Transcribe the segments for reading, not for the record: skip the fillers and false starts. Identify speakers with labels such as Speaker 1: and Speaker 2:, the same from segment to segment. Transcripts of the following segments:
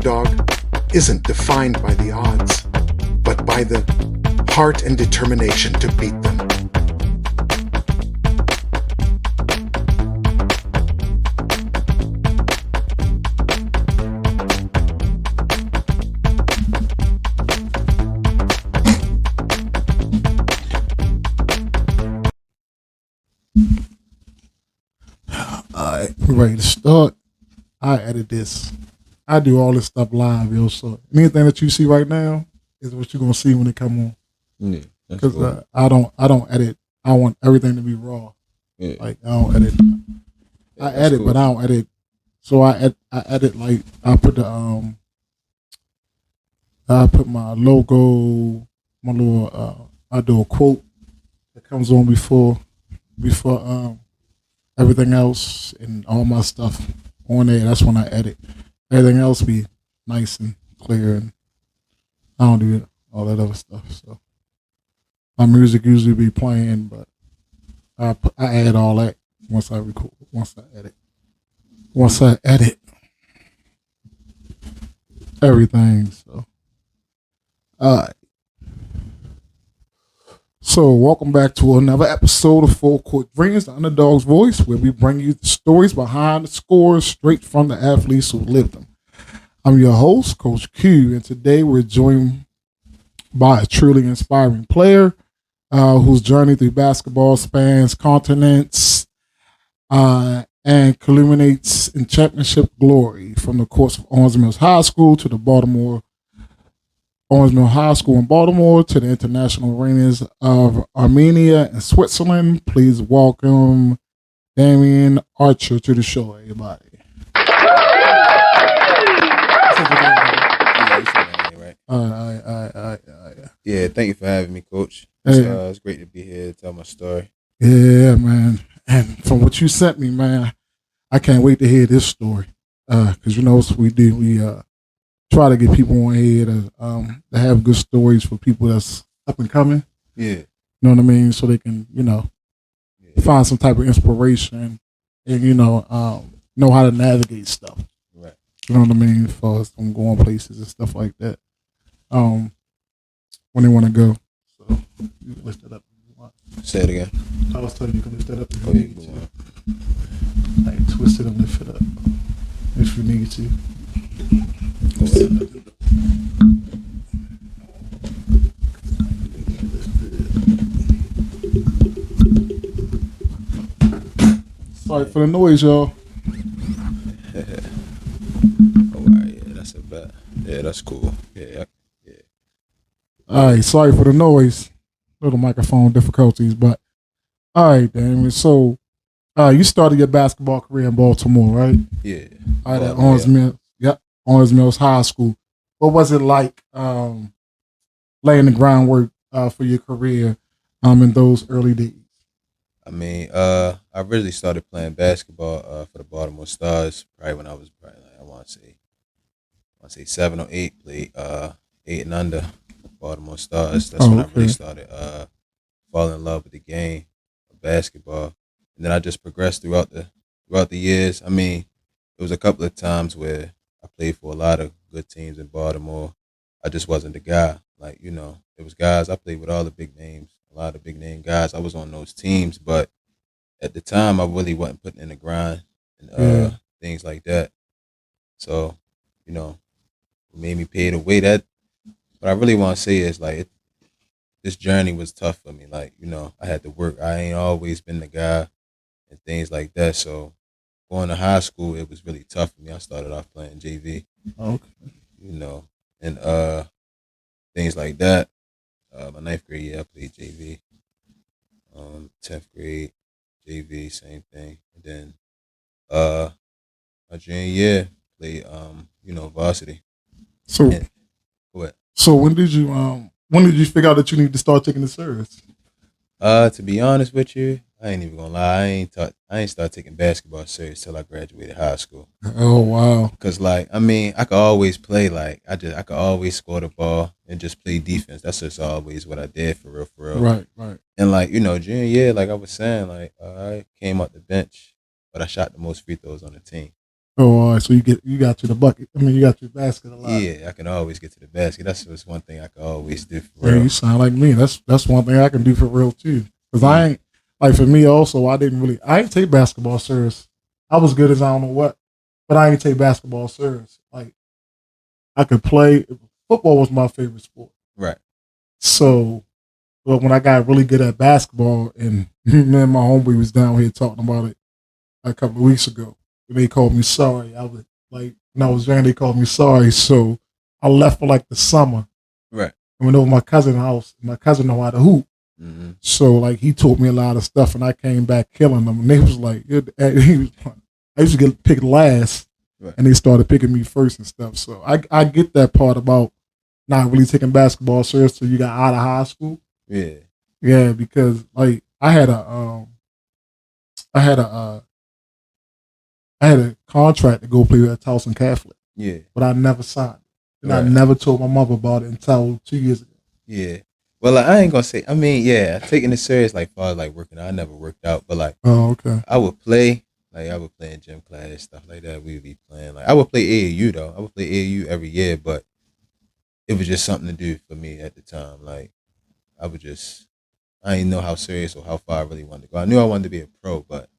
Speaker 1: underdog isn't defined by the odds, but by the heart and determination to beat them.
Speaker 2: Alright, we're ready to start. I edit this. I do all this stuff live, yo. So anything that you see right now is what you're gonna see when it come on.
Speaker 3: Yeah,
Speaker 2: Because
Speaker 3: cool.
Speaker 2: I don't edit. I want everything to be raw.
Speaker 3: Yeah.
Speaker 2: Like I don't edit. I
Speaker 3: that's
Speaker 2: edit,
Speaker 3: cool.
Speaker 2: but I don't edit. So I edit like I put the I put my logo, my little I do a quote that comes on before everything else and all my stuff on there. That's when I edit. Everything else be nice and clear, and I don't do all that other stuff. So my music usually be playing, but I add all that once I record, once I edit everything. So all right. So, welcome back to another episode of Full Court Dreams, the Underdawgs Voice, where we bring you the stories behind the scores straight from the athletes who lived them. I'm your host, Coach Q, and today we're joined by a truly inspiring player whose journey through basketball spans continents and culminates in championship glory from the courts of Owings Mills High School to the Owings Mills High School in Baltimore to the international arenas of Armenia and Switzerland. Please welcome Damian Archer to the show, everybody.
Speaker 3: Yeah, thank you for having me, Coach. It's great to be here to tell my story.
Speaker 2: Yeah, man. And from what you sent me, man, I can't wait to hear this story. Because you know what we do. We try to get people on here to have good stories for people that's up and coming.
Speaker 3: Yeah.
Speaker 2: You know what I mean? So they can, find some type of inspiration and, know how to navigate stuff.
Speaker 3: Right.
Speaker 2: You know what I mean? As far as them going places and stuff like that. When they want to go. So you can lift that up if you want.
Speaker 3: Say it again.
Speaker 2: I was telling you can lift that up if
Speaker 3: Oh,
Speaker 2: you
Speaker 3: yeah,
Speaker 2: need to.
Speaker 3: go on.
Speaker 2: Like twist it and lift it up if you need to. Sorry for the noise, y'all.
Speaker 3: Oh, all right, yeah, that's a bet. Yeah, that's cool. Yeah.
Speaker 2: All right, sorry for the noise. Little microphone difficulties, but all right, Damon. So, you started your basketball career in Baltimore, right?
Speaker 3: Yeah.
Speaker 2: All right, at Owings Mills. Yep, Owings Mills High School. What was it like laying the groundwork for your career in those early days?
Speaker 3: I mean, I originally started playing basketball for the Baltimore Stars probably when I was probably like, I want to say 7 or 8. Played 8 and under Baltimore Stars. That's when I really started falling in love with the game of basketball, and then I just progressed throughout the years. I mean, there was a couple of times where I played for a lot of good teams in Baltimore. I just wasn't the guy. Like, there was guys I played with, all the big names, a lot of big name guys. I was on those teams, but at the time I really wasn't putting in the grind and things like that. So, it made me pay the way. That what I really want to say is like this journey was tough for me. Like, I had to work. I ain't always been the guy and things like that. So going to high school, it was really tough for me. I started off playing JV.
Speaker 2: Okay.
Speaker 3: And things like that. My 9th grade year, I played JV. 10th grade, JV, same thing. And then my junior year, played varsity.
Speaker 2: So,
Speaker 3: And, what?
Speaker 2: So when did you figure out that you need to start taking it serious?
Speaker 3: To be honest with you, I ain't even gonna lie. I ain't start taking basketball serious till I graduated high school.
Speaker 2: Oh wow!
Speaker 3: Cause I could always play. I could always score the ball and just play defense. That's just always what I did for real.
Speaker 2: Right.
Speaker 3: And junior year, like I was saying, I came out the bench, but I shot the most free throws on the team.
Speaker 2: Oh, all right. So you got to the bucket. I mean, you got your basket a lot.
Speaker 3: Yeah, I can always get to the basket. That's just one thing I can always do for
Speaker 2: Yeah,
Speaker 3: real.
Speaker 2: you sound like me. That's one thing I can do for real too. Cause I ain't like for me also. I ain't take basketball serious. I was good as I don't know what, but I ain't take basketball serious. Like I could play. Football was my favorite sport.
Speaker 3: Right.
Speaker 2: So, but when I got really good at basketball, and me and my homeboy was down here talking about it a couple of weeks ago, and they called me sorry. I was like, when I was young, they called me sorry. So I left for like the summer.
Speaker 3: Right.
Speaker 2: I went over to my cousin's house. My cousin know how to hoop.
Speaker 3: Mm-hmm.
Speaker 2: So like he taught me a lot of stuff, and I came back killing them. And they was like, he was, I used to get picked last,
Speaker 3: Right.
Speaker 2: and they started picking me first and stuff. So I get that part about not really taking basketball serious till you got out of high school.
Speaker 3: Yeah.
Speaker 2: Yeah, because like I had a contract to go play at Towson Catholic,
Speaker 3: Yeah.
Speaker 2: but I never signed it, and I
Speaker 3: Right.
Speaker 2: never told my mother about it until 2 years ago.
Speaker 3: Yeah. Well, like, I ain't gonna say. I mean, yeah, taking it serious, like far as like working out, I never worked out, but like
Speaker 2: Oh, okay.
Speaker 3: I would play. Like I would play in gym class, stuff like that. We would be playing. Like I would play AAU though. I would play AAU every year, but it was just something to do for me at the time. Like I didn't know how serious or how far I really wanted to go. I knew I wanted to be a pro, but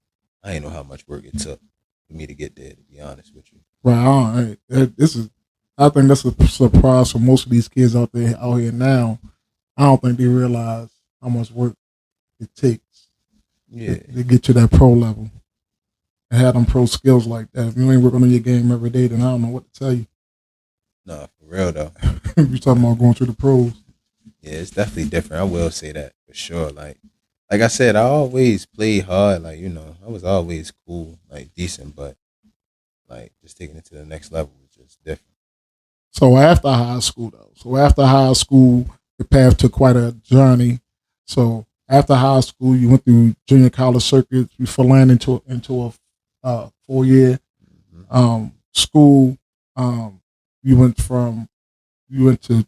Speaker 3: I didn't know how much work it took for me to get there. To be honest with you.
Speaker 2: Right. I think that's a surprise for most of these kids out here now. I don't think they realize how much work it takes
Speaker 3: Yeah.
Speaker 2: to get to that pro level and have them pro skills like that. If you ain't working on your game every day, then I don't know what to tell you.
Speaker 3: No, for real though.
Speaker 2: You're talking about going to the pros.
Speaker 3: Yeah, it's definitely different. I will say that for sure. Like I said, I always played hard. Like I was always cool, like decent, but like just taking it to the next level was just different.
Speaker 2: So after high school, the path took quite a journey. So after high school, you went through junior college circuits before landing into a 4-year school. You went to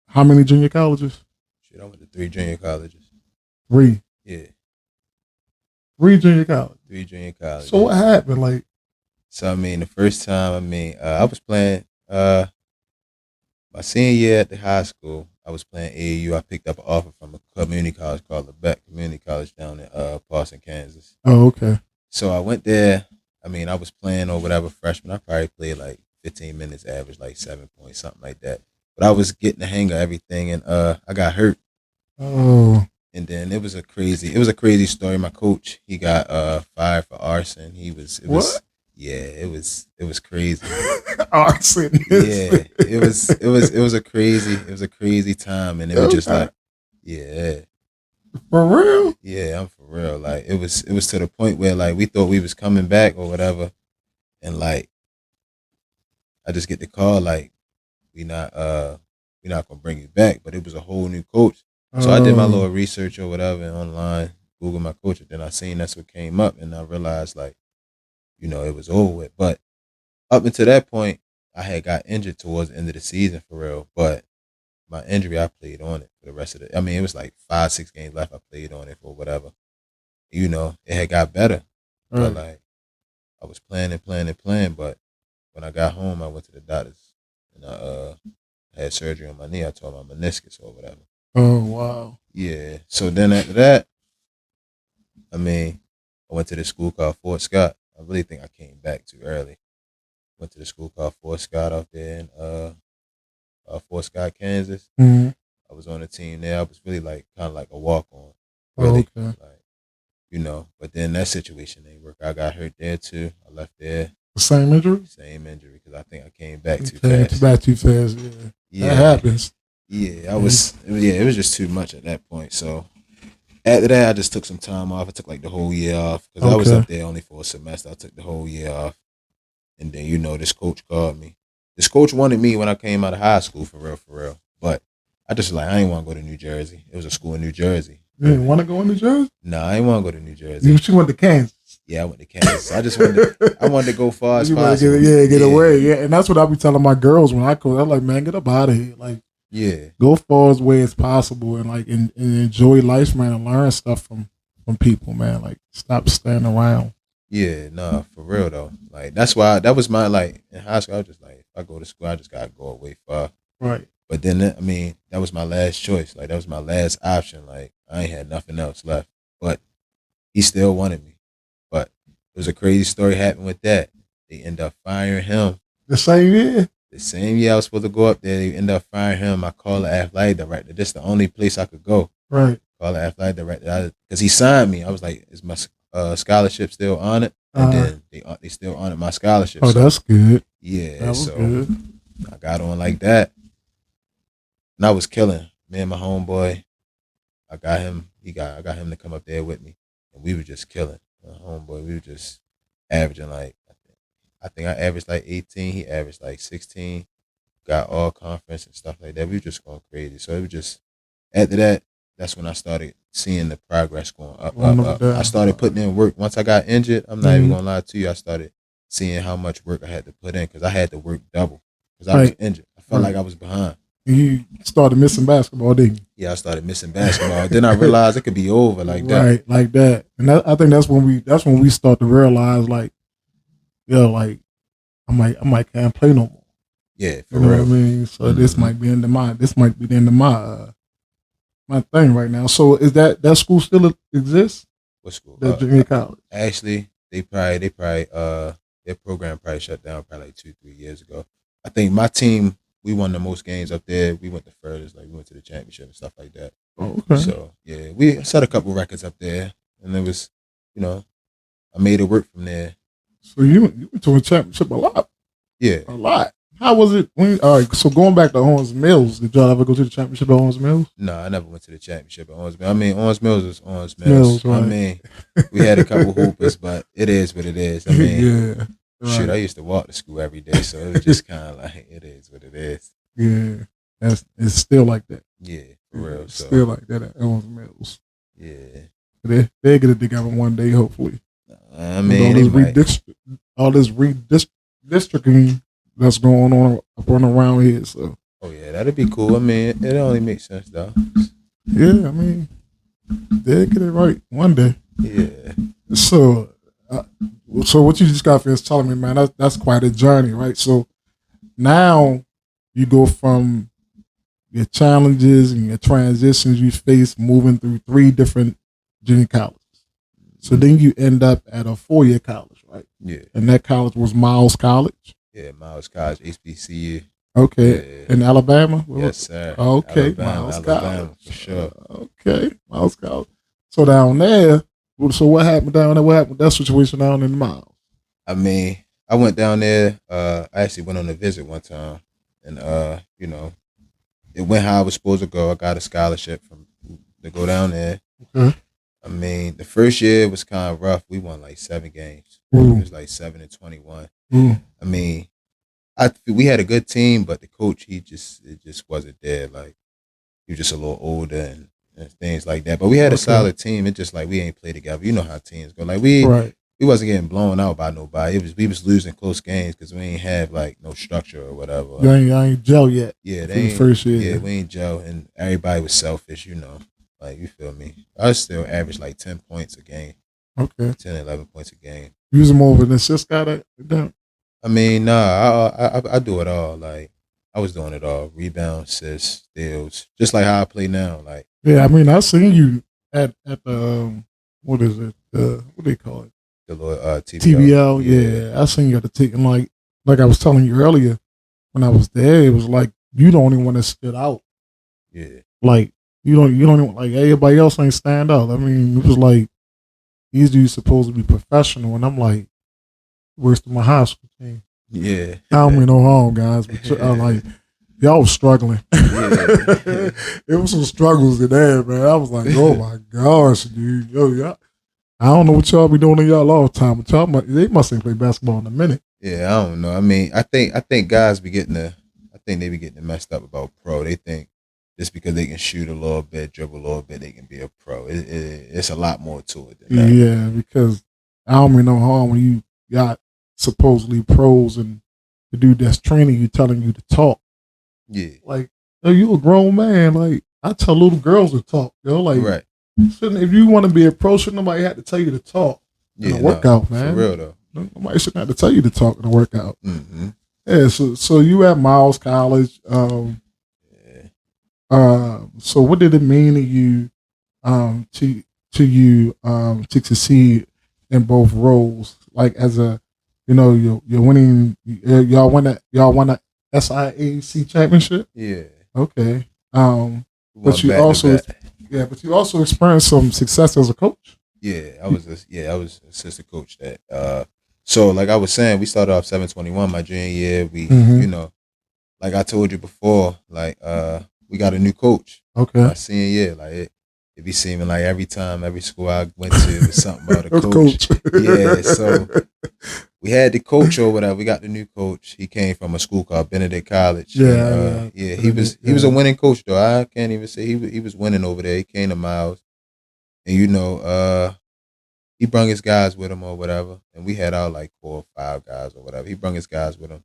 Speaker 2: how many junior colleges?
Speaker 3: Shit, I went to 3 junior colleges.
Speaker 2: 3.
Speaker 3: Yeah,
Speaker 2: 3 junior colleges.
Speaker 3: 3 junior colleges.
Speaker 2: So what happened? Like,
Speaker 3: So I mean, the first time, I was playing my senior year at the high school. I was playing AAU. I picked up an offer from a community college called Lebec Community College down in Boston, Kansas.
Speaker 2: oh, okay.
Speaker 3: So I went there. I mean, I was playing or whatever freshman. I probably played like 15 minutes average, like 7 points, something like that. But I was getting the hang of everything, and I got hurt.
Speaker 2: Oh,
Speaker 3: And then it was a crazy story. My coach, he got fired for arson.
Speaker 2: What?
Speaker 3: Yeah, it was crazy.
Speaker 2: arson.
Speaker 3: Yeah, it was a crazy time, and it was just like, yeah,
Speaker 2: For real?
Speaker 3: yeah, I'm for real. Like it was to the point where like we thought we was coming back or whatever, and like I just get the call like we not gonna bring you back, but it was a whole new coach. So I did my little research or whatever online, Google my coach, and then I seen that's what came up, and I realized like, it was over with. But up until that point, I had got injured towards the end of the season for real. But my injury, I played on it for the rest of it was like 5-6 games left. I played on it for whatever. It had got better. But like I was playing, but when I got home, I went to the doctors and I had surgery on my knee. I tore my meniscus or whatever.
Speaker 2: Oh, wow.
Speaker 3: Yeah. So then after that, I went to this school called Fort Scott. I really think I came back too early. Went to the school called Fort Scott out there in Fort Scott, Kansas.
Speaker 2: Mm-hmm.
Speaker 3: I was on the team there. I was really like kind of like a walk on. Really.
Speaker 2: Oh, okay.
Speaker 3: Like, but then that situation didn't work. I got hurt there too. I left there.
Speaker 2: The same injury?
Speaker 3: Same injury because I think I came back too
Speaker 2: Came
Speaker 3: fast.
Speaker 2: back too fast, yeah.
Speaker 3: Yeah.
Speaker 2: That happens.
Speaker 3: Yeah, it was just too much at that point. So after that, I just took some time off. I took like the whole year off because I was up there only for a semester. I took the whole year off. And then, this coach called me. This coach wanted me when I came out of high school, for real. But I just I didn't want to go to New Jersey. It was a school in New Jersey.
Speaker 2: You didn't want to go in New Jersey?
Speaker 3: No, I didn't want to go to New Jersey.
Speaker 2: She went to Kansas.
Speaker 3: Yeah, I went to Kansas. I just wanted to go far as possible.
Speaker 2: Get away. Yeah, and that's what I be telling my girls when I go. I'm like, man, get up out of here. Like,
Speaker 3: yeah,
Speaker 2: go far as way as possible and like and enjoy life, man, and learn stuff from people, man. Like, stop staying around.
Speaker 3: Yeah, nah, for real though. Like that was my like in high school. I was just like, if I go to school, I just gotta go away far.
Speaker 2: Right.
Speaker 3: But then I mean, that was my last choice. Like that was my last option. Like I ain't had nothing else left. But he still wanted me. But it was a crazy story happened with that. They end up firing him.
Speaker 2: The same year?
Speaker 3: The same year I was supposed to go up there, they end up firing him. I called the athletic director. This is the only place I could go.
Speaker 2: Right.
Speaker 3: Call the athletic director because he signed me. I was like, is my scholarship still on it? And then they still honored my scholarship.
Speaker 2: Oh, so, that's good.
Speaker 3: Yeah,
Speaker 2: that was good.
Speaker 3: I got on like that, and I was killing. Me and my homeboy, I got him to come up there with me, and we were just killing. My homeboy, we were just averaging like, I think I averaged like 18. He averaged like 16. Got all conference and stuff like that. We were just going crazy. So it was just after that. That's when I started seeing the progress going up. I started putting in work. Once I got injured, I'm not even gonna lie to you. I started seeing how much work I had to put in because I had to work double because I was injured. I felt like I was behind.
Speaker 2: You started missing basketball, didn't you?
Speaker 3: Yeah, I started missing basketball. Then I realized it could be over like that.
Speaker 2: Right, like that. And I think that's when we start to realize like, like I might can't play no more.
Speaker 3: Yeah, for
Speaker 2: you know
Speaker 3: real.
Speaker 2: what I mean. So this might be the end of my thing right now. So is that school still exists?
Speaker 3: What school?
Speaker 2: The junior college.
Speaker 3: Actually, they probably their program probably shut down probably like 2-3 years ago. I think my team, we won the most games up there. We went the furthest, like we went to the championship and stuff like that.
Speaker 2: Oh, okay.
Speaker 3: So yeah, we set a couple records up there, and it was, I made it work from there.
Speaker 2: So you went to a championship a lot.
Speaker 3: Yeah,
Speaker 2: a lot. How was it? All right, so going back to Owings Mills, did y'all ever go to the championship at Owings Mills?
Speaker 3: No, I never went to the championship at Owings Mills. I mean, Owings Mills is Owings Mills.
Speaker 2: Right.
Speaker 3: I mean, we had a couple hoopers, but it is what it is. I mean,
Speaker 2: yeah. Right.
Speaker 3: Shoot, I used to walk to school every day, so it was just kind of like, it is what it is.
Speaker 2: Yeah, it's still like that.
Speaker 3: Yeah, for real.
Speaker 2: It's still like that at Owings Mills.
Speaker 3: Yeah.
Speaker 2: They get it together one day, hopefully.
Speaker 3: I mean,
Speaker 2: all this redistricting that's going on up and around here. So.
Speaker 3: Oh yeah, that'd be cool. I mean, it only makes sense though.
Speaker 2: Yeah, I mean, they'll get it right one day.
Speaker 3: Yeah.
Speaker 2: So what you just got finished telling me, man, that's quite a journey, right? So now you go from your challenges and your transitions you face moving through 3 different junior colleges. So then you end up at a 4-year college, right?
Speaker 3: Yeah.
Speaker 2: And that college was Miles College.
Speaker 3: Yeah, Miles College, HBCU.
Speaker 2: Okay. Yeah. In Alabama?
Speaker 3: Yes, sir.
Speaker 2: Okay.
Speaker 3: Miles College. For sure.
Speaker 2: Okay. Miles College. So down there, so what happened down there? What happened with that situation down in Miles?
Speaker 3: I mean, I went down there. I actually went on a visit one time. And, it went how I was supposed to go. I got a scholarship to go down there.
Speaker 2: Okay.
Speaker 3: I mean, the first year was kind of rough. We won like 7 games.
Speaker 2: Ooh.
Speaker 3: It was like 7-21.
Speaker 2: Ooh.
Speaker 3: I mean, we had a good team, but the coach, it just wasn't there. Like, he was just a little older and things like that. But we had a solid team. It's just like we ain't play together. You know how teams go. Like we wasn't getting blown out by nobody. We was losing close games because we ain't have like no structure or whatever.
Speaker 2: You ain't gel yet.
Speaker 3: Yeah,
Speaker 2: they ain't first year.
Speaker 3: Yeah, we ain't gel, and everybody was selfish. Like, you feel me? I still average like 10 points a game.
Speaker 2: Okay.
Speaker 3: 10, 11 points a game.
Speaker 2: You was more of an assist guy that?
Speaker 3: I mean, nah, I do it all. Like, I was doing it all. Rebounds, assists, steals. Just like how I play now. Like,
Speaker 2: yeah, I mean, I seen you at the, what is it? What do they call it?
Speaker 3: The little TBL.
Speaker 2: Yeah. I seen you at the team. Like I was telling you earlier, when I was there, it was like, you the only one that stood out.
Speaker 3: Yeah.
Speaker 2: Like, you don't like everybody else ain't stand out. I mean, it was like these dudes supposed to be professional, and I'm like, worst of my high school team.
Speaker 3: Yeah,
Speaker 2: I don't mean no harm, guys, but like y'all was struggling.
Speaker 3: Yeah.
Speaker 2: It was some struggles in there, man. I was like, oh my gosh, dude, y'all. I don't know what y'all be doing in y'all all the time, but they must ain't play basketball in a minute.
Speaker 3: Yeah, I don't know. I mean, I think guys be getting they be getting messed up about pro. They think just because they can shoot a little bit, dribble a little bit, they can be a pro. It's a lot more to it than that.
Speaker 2: Yeah, because I don't mean no harm when you got supposedly pros and the dude that's training you telling you to talk.
Speaker 3: Yeah.
Speaker 2: Like, yo, you a grown man. Like, I tell little girls to talk. Like,
Speaker 3: right.
Speaker 2: If you want to be a pro, shouldn't nobody have to tell you to talk. in a workout, man.
Speaker 3: For real though.
Speaker 2: Nobody shouldn't have to tell you to talk in a workout.
Speaker 3: Mm-hmm.
Speaker 2: Yeah, so you at Miles College. So what did it mean to you to succeed in both roles? Like as a, you're winning. Y'all won a SIAC championship.
Speaker 3: Yeah.
Speaker 2: Okay. But you also experienced some success as a coach.
Speaker 3: Yeah, I was assistant coach that. So like I was saying, we started off 721 my junior year. We like I told you before, like we got a new coach.
Speaker 2: Okay.
Speaker 3: My senior year, like it be seeming like every school I went to, it was something about a coach. Yeah, so we had the coach or whatever. We got the new coach. He came from a school called Benedict College.
Speaker 2: Yeah,
Speaker 3: he was a winning coach though. I can't even say he was winning over there. He came to Miles, and he brung his guys with him or whatever, and we had our like 4 or 5 guys or whatever. He brung his guys with him.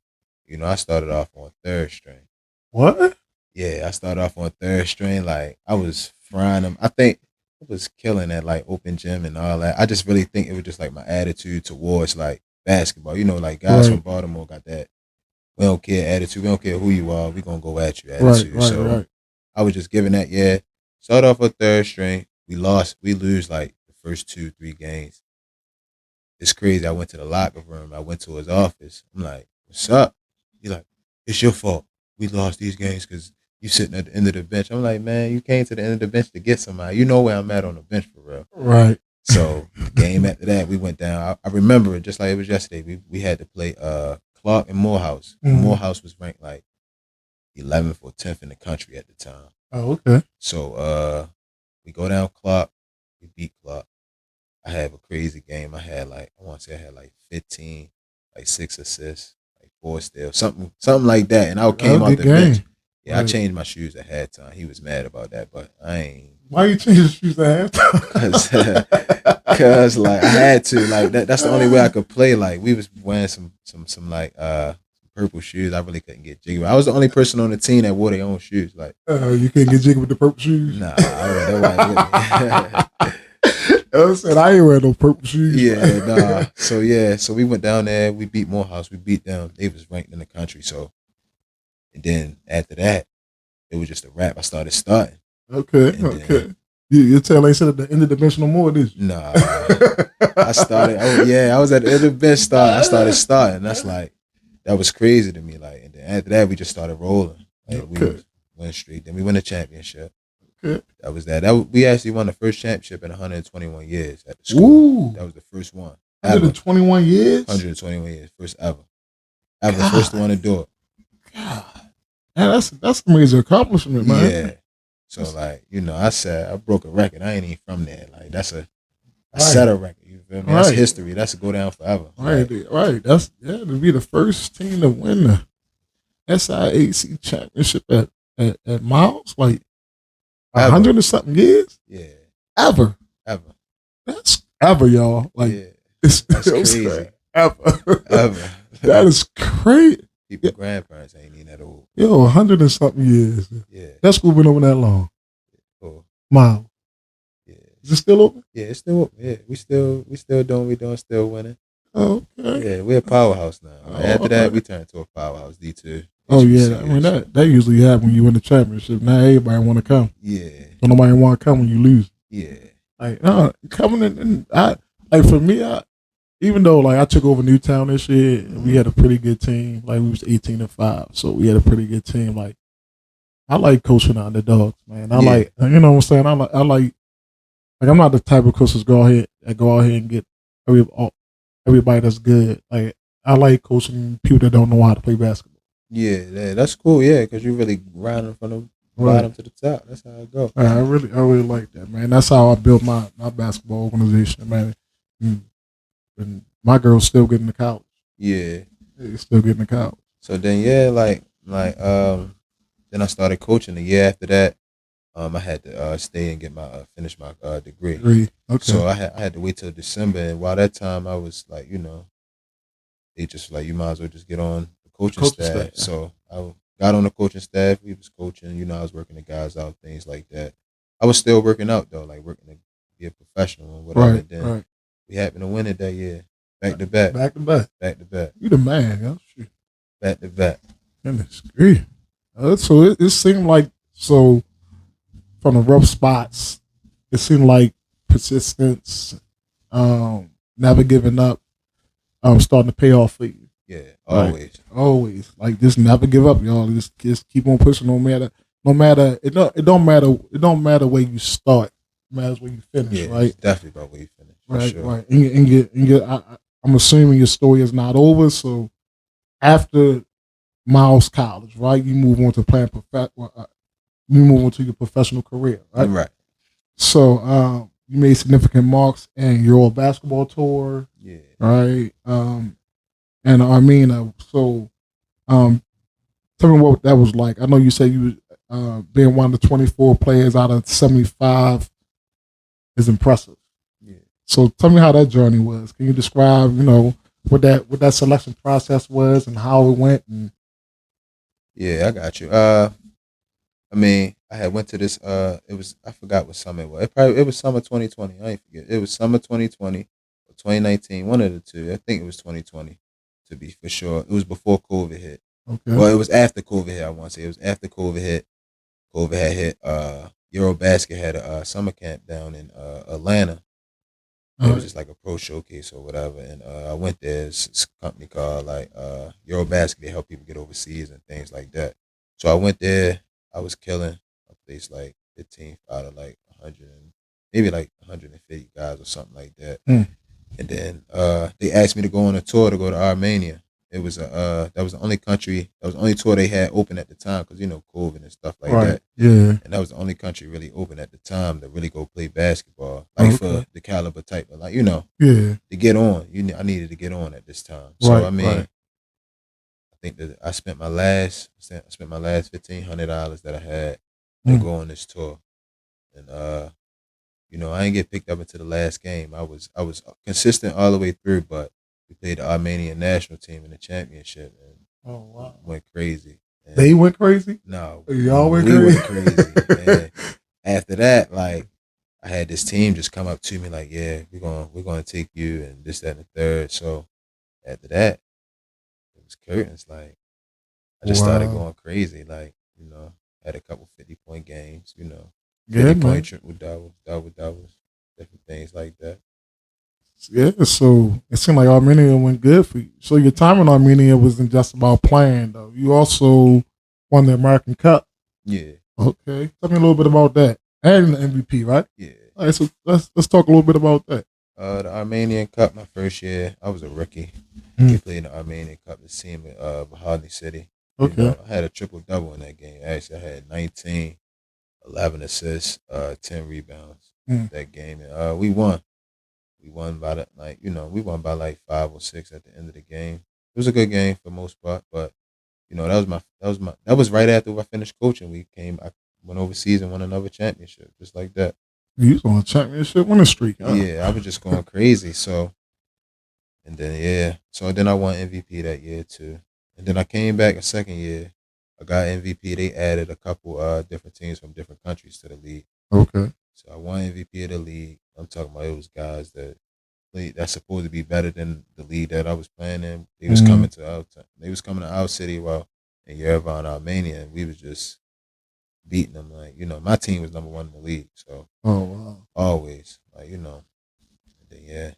Speaker 3: I started off on 3rd string.
Speaker 2: What?
Speaker 3: Yeah, I started off on 3rd string. Like I was frying them. I think I was killing at like open gym and all that. I just really think it was just like my attitude towards like basketball. Like guys from Baltimore got that we don't care attitude. We don't care who you are. We gonna go at you attitude.
Speaker 2: Right.
Speaker 3: I was just giving that. Yeah, started off on 3rd string. We lose like the first 2-3 games. It's crazy. I went to the locker room. I went to his office. I'm like, "What's up?" He's like, "It's your fault. We lost these games because you sitting at the end of the bench." I'm like, "Man, you came to the end of the bench to get somebody. You know where I'm at on the bench for real."
Speaker 2: Right.
Speaker 3: So game after that, we went down. I remember it just like it was yesterday. We had to play Clark and Morehouse.
Speaker 2: Mm-hmm.
Speaker 3: Morehouse was ranked like 11th or 10th in the country at the time.
Speaker 2: Oh, okay.
Speaker 3: So we go down Clark. We beat Clark. I have a crazy game. I had like 15, like 6 assists, like 4 steals, something like that. And I came out the bench. Yeah, right. I changed my shoes at halftime. He was mad about that, but I ain't.
Speaker 2: Why you change your shoes at halftime?
Speaker 3: Cause like I had to. Like that's the only way I could play. Like we was wearing some like purple shoes. I really couldn't get jiggy. I was the only person on the team that wore their own shoes. Like
Speaker 2: you couldn't get jiggy with the purple shoes.
Speaker 3: Nah, I
Speaker 2: said I ain't wear no purple shoes.
Speaker 3: Yeah, nah. So we went down there. We beat Morehouse. We beat them. They was ranked in the country. So, and then after that, it was just a wrap. I started starting.
Speaker 2: Okay. You're telling I said at the end of the bench no more, did you?
Speaker 3: Nah. I started. I was at the end of the bench starting. I started starting. That's like that was crazy to me. Like, and then after that, we just started rolling. Like we went straight. Then we won the championship. Okay. That was that. We actually won the first championship in 121 years at the school. Ooh. That was the first one.
Speaker 2: 121 years?
Speaker 3: 121 years. First ever. First one to do it.
Speaker 2: God. Man, that's a major accomplishment, man.
Speaker 3: Yeah. So like, I said I broke a record. I ain't even from there. Like I set a record. You feel me? That's history. That's to go down forever.
Speaker 2: Right. That's to be the first team to win the SIAC championship at Miles. Like 100 and something years?
Speaker 3: Yeah.
Speaker 2: Ever. That's ever, y'all. Like
Speaker 3: that's crazy.
Speaker 2: Ever. That is crazy.
Speaker 3: People's grandparents ain't even that old.
Speaker 2: 100 and something years.
Speaker 3: Yeah. That
Speaker 2: school been open that long.
Speaker 3: Oh.
Speaker 2: Miles.
Speaker 3: Yeah.
Speaker 2: Is it still open?
Speaker 3: Yeah, it's still open. Yeah. We still doing what we doing, still winning.
Speaker 2: Oh, okay.
Speaker 3: Yeah, we're a powerhouse now. After that, we turned to a powerhouse, D2.
Speaker 2: Oh, yeah. I mean, that usually happens when you win the championship. Now everybody want to come.
Speaker 3: Yeah.
Speaker 2: So nobody want to come when you lose.
Speaker 3: Yeah.
Speaker 2: Like, coming in, for me, even though like I took over Newtown this year, and we had a pretty good team. Like we was 18-5, so we had a pretty good team. Like I like coaching the underdogs, man. I like, you know what I'm saying. I like I'm not the type of coach that's go out here and get everybody that's good. Like I like coaching people that don't know how to play basketball.
Speaker 3: Yeah, that's cool. Yeah, because you really grinding from the bottom to the top. That's how it go.
Speaker 2: I really like that, man. That's how I built my basketball organization, man. And my girl's still getting to college.
Speaker 3: Yeah.
Speaker 2: Still getting to college.
Speaker 3: So then, then I started coaching. The year after that, I had to stay and get my finish my degree.
Speaker 2: Okay.
Speaker 3: So I had to wait till December, and while that time I was like, they just like you might as well just get on the coaching staff. So I got on the coaching staff. We was coaching. I was working the guys out, things like that. I was still working out though, like working to be a professional and whatever.
Speaker 2: Right.
Speaker 3: We happened to win it that year. Back to back.
Speaker 2: Back to back.
Speaker 3: Back to back.
Speaker 2: You the man, yo. Shit.
Speaker 3: Back to back.
Speaker 2: Goodness grief. So it seemed like, so from the rough spots, it seemed like persistence, never giving up, starting to pay off for you.
Speaker 3: Yeah, always.
Speaker 2: Right? Always. Like, just never give up, y'all. Just keep on pushing no matter it don't matter where you start. It matters where you finish,
Speaker 3: Yeah,
Speaker 2: right?
Speaker 3: it's definitely about where you finish.
Speaker 2: Right,
Speaker 3: Sure.
Speaker 2: right. I'm assuming your story is not over. So after Miles College, right, you move on to you move on to your professional career, right?
Speaker 3: Right.
Speaker 2: So you made significant marks in your basketball tour,
Speaker 3: Yeah.
Speaker 2: right? And Armenia. So tell me what that was like. I know you said you being one of the 24 players out of 75 is impressive.
Speaker 3: Yeah.
Speaker 2: So tell me how that journey was. Can you describe, what that selection process was and how it went? And
Speaker 3: Yeah, I got you. I mean, I had went to this. I forgot what summer it was. It was summer 2020. I ain't forget. It was summer 2020 or 2019. One of the two. I think it was 2020 to be for sure. It was before COVID hit.
Speaker 2: okay,
Speaker 3: Well, it was after COVID hit. I want to say it was after COVID hit. COVID had hit. Eurobasket had a summer camp down in Atlanta. It was just like a pro showcase or whatever, and I went there. It's a company called Eurobasket. They help people get overseas and things like that. So I went there. I was killing. I placed like 15th out of like 100, maybe like 150 guys or something like that.
Speaker 2: Mm.
Speaker 3: And then they asked me to go on a tour to go to Armenia. It was that was the only country, that was the only tour they had open at the time because COVID and stuff like
Speaker 2: right,
Speaker 3: that.
Speaker 2: yeah,
Speaker 3: And that was the only country really open at the time to really go play basketball, like for the caliber type of
Speaker 2: yeah,
Speaker 3: to get on. I needed to get on at this time. So
Speaker 2: Right,
Speaker 3: I mean,
Speaker 2: right.
Speaker 3: I think that I spent my last $1,500 that I had to go on this tour, and I didn't get picked up until the last game. I was consistent all the way through, but we played the Armenian national team in the championship, and
Speaker 2: Oh wow,
Speaker 3: went crazy. And
Speaker 2: they went crazy.
Speaker 3: no,
Speaker 2: Y'all went
Speaker 3: we
Speaker 2: crazy.
Speaker 3: went crazy. And after that, like, I had this team just come up to me like, "Yeah, we're gonna take you," and this, that, and the third. So after that, it was curtains. Like, I just started
Speaker 2: Wow.
Speaker 3: going crazy. Like, had a couple 50-point games.
Speaker 2: Yeah,
Speaker 3: 50-point
Speaker 2: man.
Speaker 3: triple doubles, different things like that.
Speaker 2: Yeah, so it seemed like Armenia went good for you. So your time in Armenia wasn't just about playing, though. You also won the American Cup.
Speaker 3: Yeah,
Speaker 2: Okay, tell me a little bit about that and the MVP, right?
Speaker 3: yeah.
Speaker 2: All right, so let's talk a little bit about that.
Speaker 3: The Armenian Cup, my first year, I was a rookie.
Speaker 2: Mm.
Speaker 3: We played the Armenian Cup, the team in Bahadni City.
Speaker 2: Okay,
Speaker 3: I had a triple double in that game. Actually, I had 19, 11 assists, 10 rebounds that game. And we won. We won by like 5 or 6 at the end of the game. It was a good game for the most part, but that was right after I finished coaching. I went overseas and won another championship, just like that.
Speaker 2: you was on a championship winning streak. Huh?
Speaker 3: Yeah, I was just going crazy. So then I won MVP that year too. And then I came back a second year. I got MVP. They added a couple different teams from different countries to the league.
Speaker 2: Okay.
Speaker 3: So I won MVP of the league. I'm talking about those guys that's supposed to be better than the league that I was playing in. They was coming to our city, in Yerevan, Armenia, and we was just beating them. Like, my team was number 1 in the league. So
Speaker 2: Oh wow,
Speaker 3: always, and then, yeah.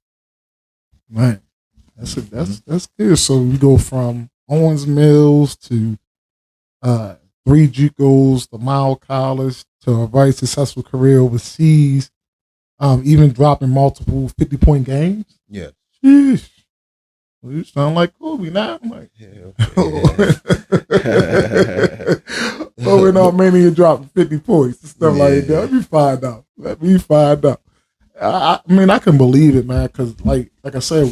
Speaker 2: man, that's good. So we go from Owings Mills to 3 JUCOs, the Mile College, to a very successful career overseas. Even dropping multiple 50-point games.
Speaker 3: Yeah.
Speaker 2: Sheesh. Well, you sound like Kobe now. I'm like,
Speaker 3: Yeah,
Speaker 2: oh, in Armenia dropping 50 points and stuff like that. Let me find out. I mean, I can believe it, man, because like I said,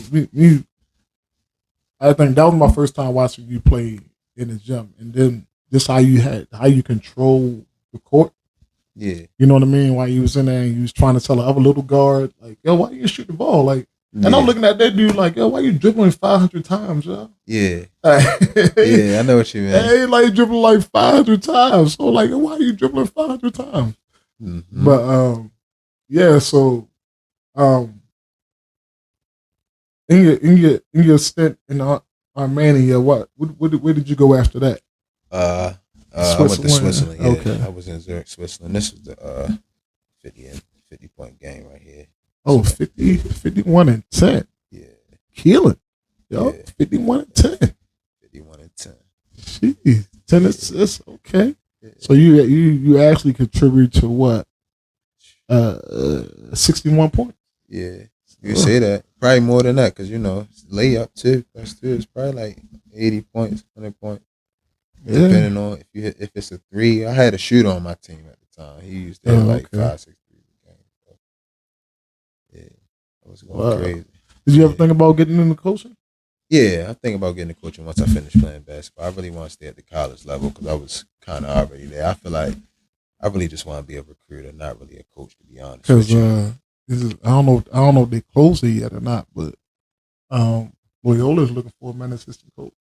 Speaker 2: I think that was my first time watching you play in the gym, and then just how you control the court.
Speaker 3: Yeah.
Speaker 2: You know what I mean? While you was in there and you was trying to tell the other little guard, like, yo, why you shoot the ball? Like, and I'm looking at that dude like, yo, why you dribbling 500 times, yo?
Speaker 3: Yeah. Yeah, I know what you mean.
Speaker 2: Hey, like dribbling like 500 times. So like, why are you dribbling 500 times?
Speaker 3: Mm-hmm.
Speaker 2: But yeah, so in your stint in Armenia, where did you go after that?
Speaker 3: I went to Switzerland. Yeah.
Speaker 2: Okay.
Speaker 3: I was in Zurich, Switzerland. This was the 50 point game right here.
Speaker 2: Oh, 50, 51 and 10.
Speaker 3: Yeah.
Speaker 2: Killing. Yo,
Speaker 3: Yeah.
Speaker 2: 51 and 10.
Speaker 3: 51 and 10.
Speaker 2: Jeez, 10 assists. Okay.
Speaker 3: Yeah.
Speaker 2: So you actually contribute to what? 61 points.
Speaker 3: Yeah. You say that. Probably more than that because, layup too. That's too. It's probably like 80 points, 100 points.
Speaker 2: Yeah.
Speaker 3: Depending on if it's a three. I had a shooter on my team at the time. He used to hit like 5, 6 threes a game. So, yeah. I was going crazy.
Speaker 2: Did you ever think about getting into coaching?
Speaker 3: Yeah, I think about getting into coaching once I finish playing basketball. I really want to stay at the college level because I was kind of already there. I feel like I really just want to be a recruiter, not really a coach, to be honest.
Speaker 2: Because I don't know if they closed it yet or not, but Loyola's looking for a man assistant coach.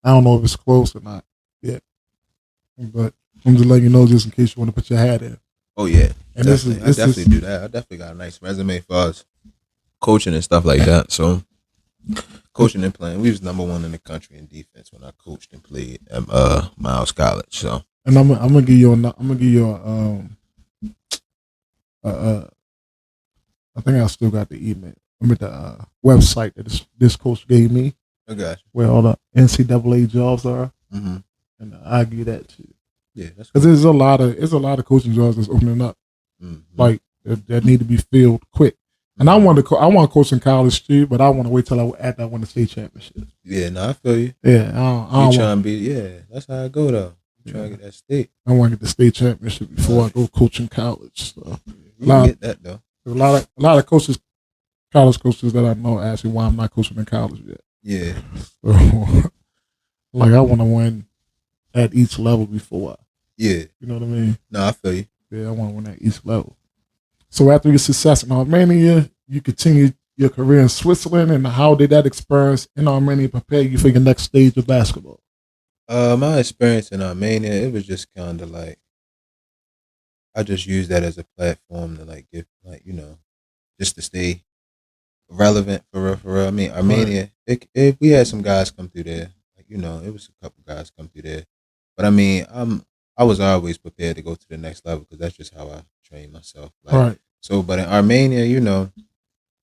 Speaker 2: I don't know if it's close or not yet, but I'm just letting you know just in case you want to put your hat in.
Speaker 3: Oh yeah,
Speaker 2: and
Speaker 3: definitely. I definitely do that. I definitely got a nice resume for us coaching and stuff like that. So coaching and playing, we was number 1 in the country in defense when I coached and played at Miles College. So,
Speaker 2: and I'm gonna give you I think I still got the email. I mean the website that this coach gave me.
Speaker 3: I got you.
Speaker 2: Where all the NCAA jobs are,
Speaker 3: and
Speaker 2: I give you that too.
Speaker 3: Yeah, that's
Speaker 2: because there's a lot of coaching jobs that's opening up, like that need to be filled quick. And I want to coach in college too, but I want to wait till I win the state championship.
Speaker 3: Yeah, no, I feel you.
Speaker 2: Yeah, I
Speaker 3: trying to be. Yeah, that's how I go though. I'm trying to get that state.
Speaker 2: I want to get the state championship before I go coaching college. So
Speaker 3: you can get that though.
Speaker 2: A lot of coaches, college coaches that I know ask me why I'm not coaching in college yet.
Speaker 3: Yeah.
Speaker 2: So, like I want to win at each level before.
Speaker 3: Yeah.
Speaker 2: You know what I mean?
Speaker 3: No, I feel you.
Speaker 2: Yeah, I want to win at each level. So after your success in Armenia, you continued your career in Switzerland, and how did that experience in Armenia prepare you for your next stage of basketball?
Speaker 3: My experience in Armenia, it was just kind of like I just used that as a platform to like give, like, just to stay relevant for real. I mean, Armenia, we had some guys come through there. Like, it was a couple guys come through there. But I mean, I was always prepared to go to the next level because that's just how I train myself. Like,
Speaker 2: right.
Speaker 3: So, but in Armenia,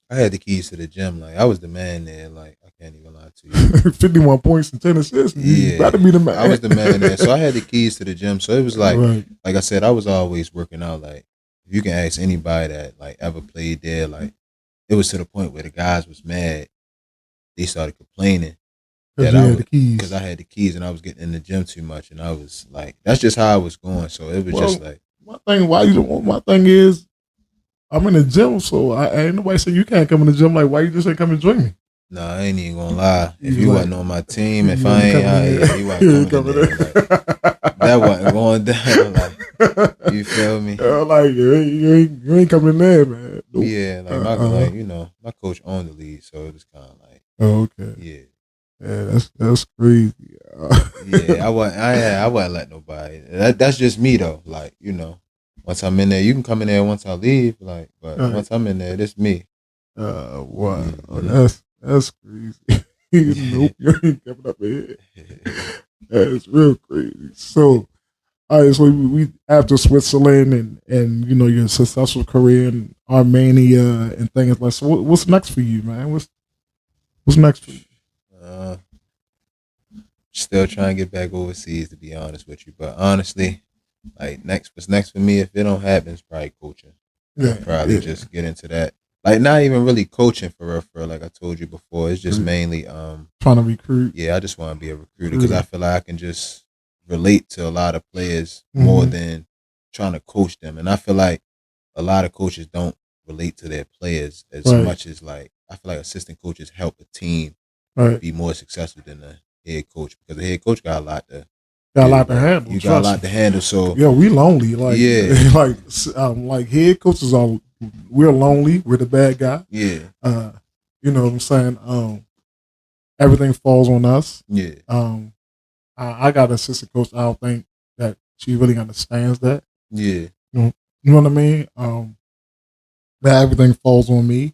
Speaker 3: I had the keys to the gym. Like, I was the man there. Like, I can't even lie to you.
Speaker 2: 51 points and 10 assists.
Speaker 3: Yeah.
Speaker 2: You got to be the man.
Speaker 3: I was the man there. So I had the keys to the gym. So it was like,
Speaker 2: right.
Speaker 3: Like I said, I was always working out. Like, if you can ask anybody that like ever played there, like, it was to the point where the guys was mad. They started complaining that because I had the keys and I was getting in the gym too much, and I was like, that's just how I was going. So it was just like
Speaker 2: my thing is, I'm in the gym, so I ain't nobody say you can't come in the gym. Like, why you just ain't come and join me?
Speaker 3: Nah, I ain't even gonna lie. If you wasn't on my team, if I ain't, you wasn't coming in there. Like, that wasn't going down. Like, you feel me?
Speaker 2: Like you ain't coming in there, man. Nope.
Speaker 3: Yeah, like my coach owned the league, so it was kind of like,
Speaker 2: oh, okay,
Speaker 3: yeah,
Speaker 2: that's crazy.
Speaker 3: Yeah, I wasn't letting nobody. That's just me though. Like, once I'm in there, you can come in there once I leave. Like, but once I'm in there, it's me.
Speaker 2: Wow, that's crazy. Nope, you ain't coming up ahead. That's real crazy. So, all right, so we after Switzerland and your successful career in Armenia and things like. So, what's next for you, man? What's next for you?
Speaker 3: Still trying to get back overseas, to be honest with you. But honestly, like what's next for me, if it don't happen, it's probably coaching.
Speaker 2: Yeah,
Speaker 3: probably just get into that. Like, not even really coaching for real, like I told you before. It's just mainly
Speaker 2: trying to recruit.
Speaker 3: Yeah, I just want to be a recruiter because I feel like I can just relate to a lot of players more than trying to coach them. And I feel like a lot of coaches don't relate to their players as much as, like, I feel like assistant coaches help a team be more successful than the head coach, because the head coach got a lot to handle. You got a lot to handle. So
Speaker 2: yeah, we lonely. Like, like head coaches are. We're lonely. We're the bad guy.
Speaker 3: Yeah.
Speaker 2: You know what I'm saying? Everything falls on us.
Speaker 3: Yeah.
Speaker 2: I got an assistant coach. I don't think that she really understands that.
Speaker 3: Yeah.
Speaker 2: You know what I mean? That everything falls on me.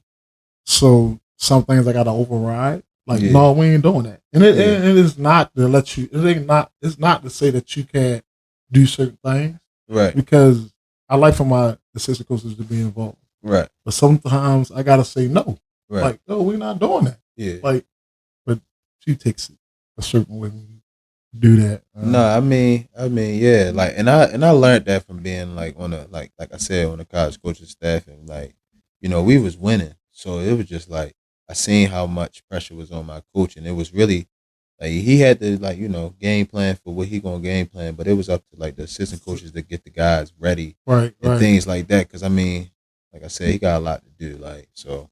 Speaker 2: So some things I gotta override. Like,
Speaker 3: Yeah.
Speaker 2: no, we ain't doing that. And it is not to let you. It's not to say that you can't do certain things.
Speaker 3: Right.
Speaker 2: Because I like for my assistant coaches to be involved.
Speaker 3: Right.
Speaker 2: But sometimes I gotta say no.
Speaker 3: Right.
Speaker 2: Like, no, we're not doing that.
Speaker 3: Yeah.
Speaker 2: Like, but she takes it a certain way when you do that.
Speaker 3: No, I mean, yeah. Like, and I learned that from being like on a like I said on the college coaching staff, and like, you know, we was winning, so it was just like I seen how much pressure was on my coach, and it was really like he had to, like, you know, game plan for what he gonna game plan, but it was up to like the assistant coaches to get the guys ready,
Speaker 2: right,
Speaker 3: and things like that. Because I mean, like I said, he got a lot to do. Like, so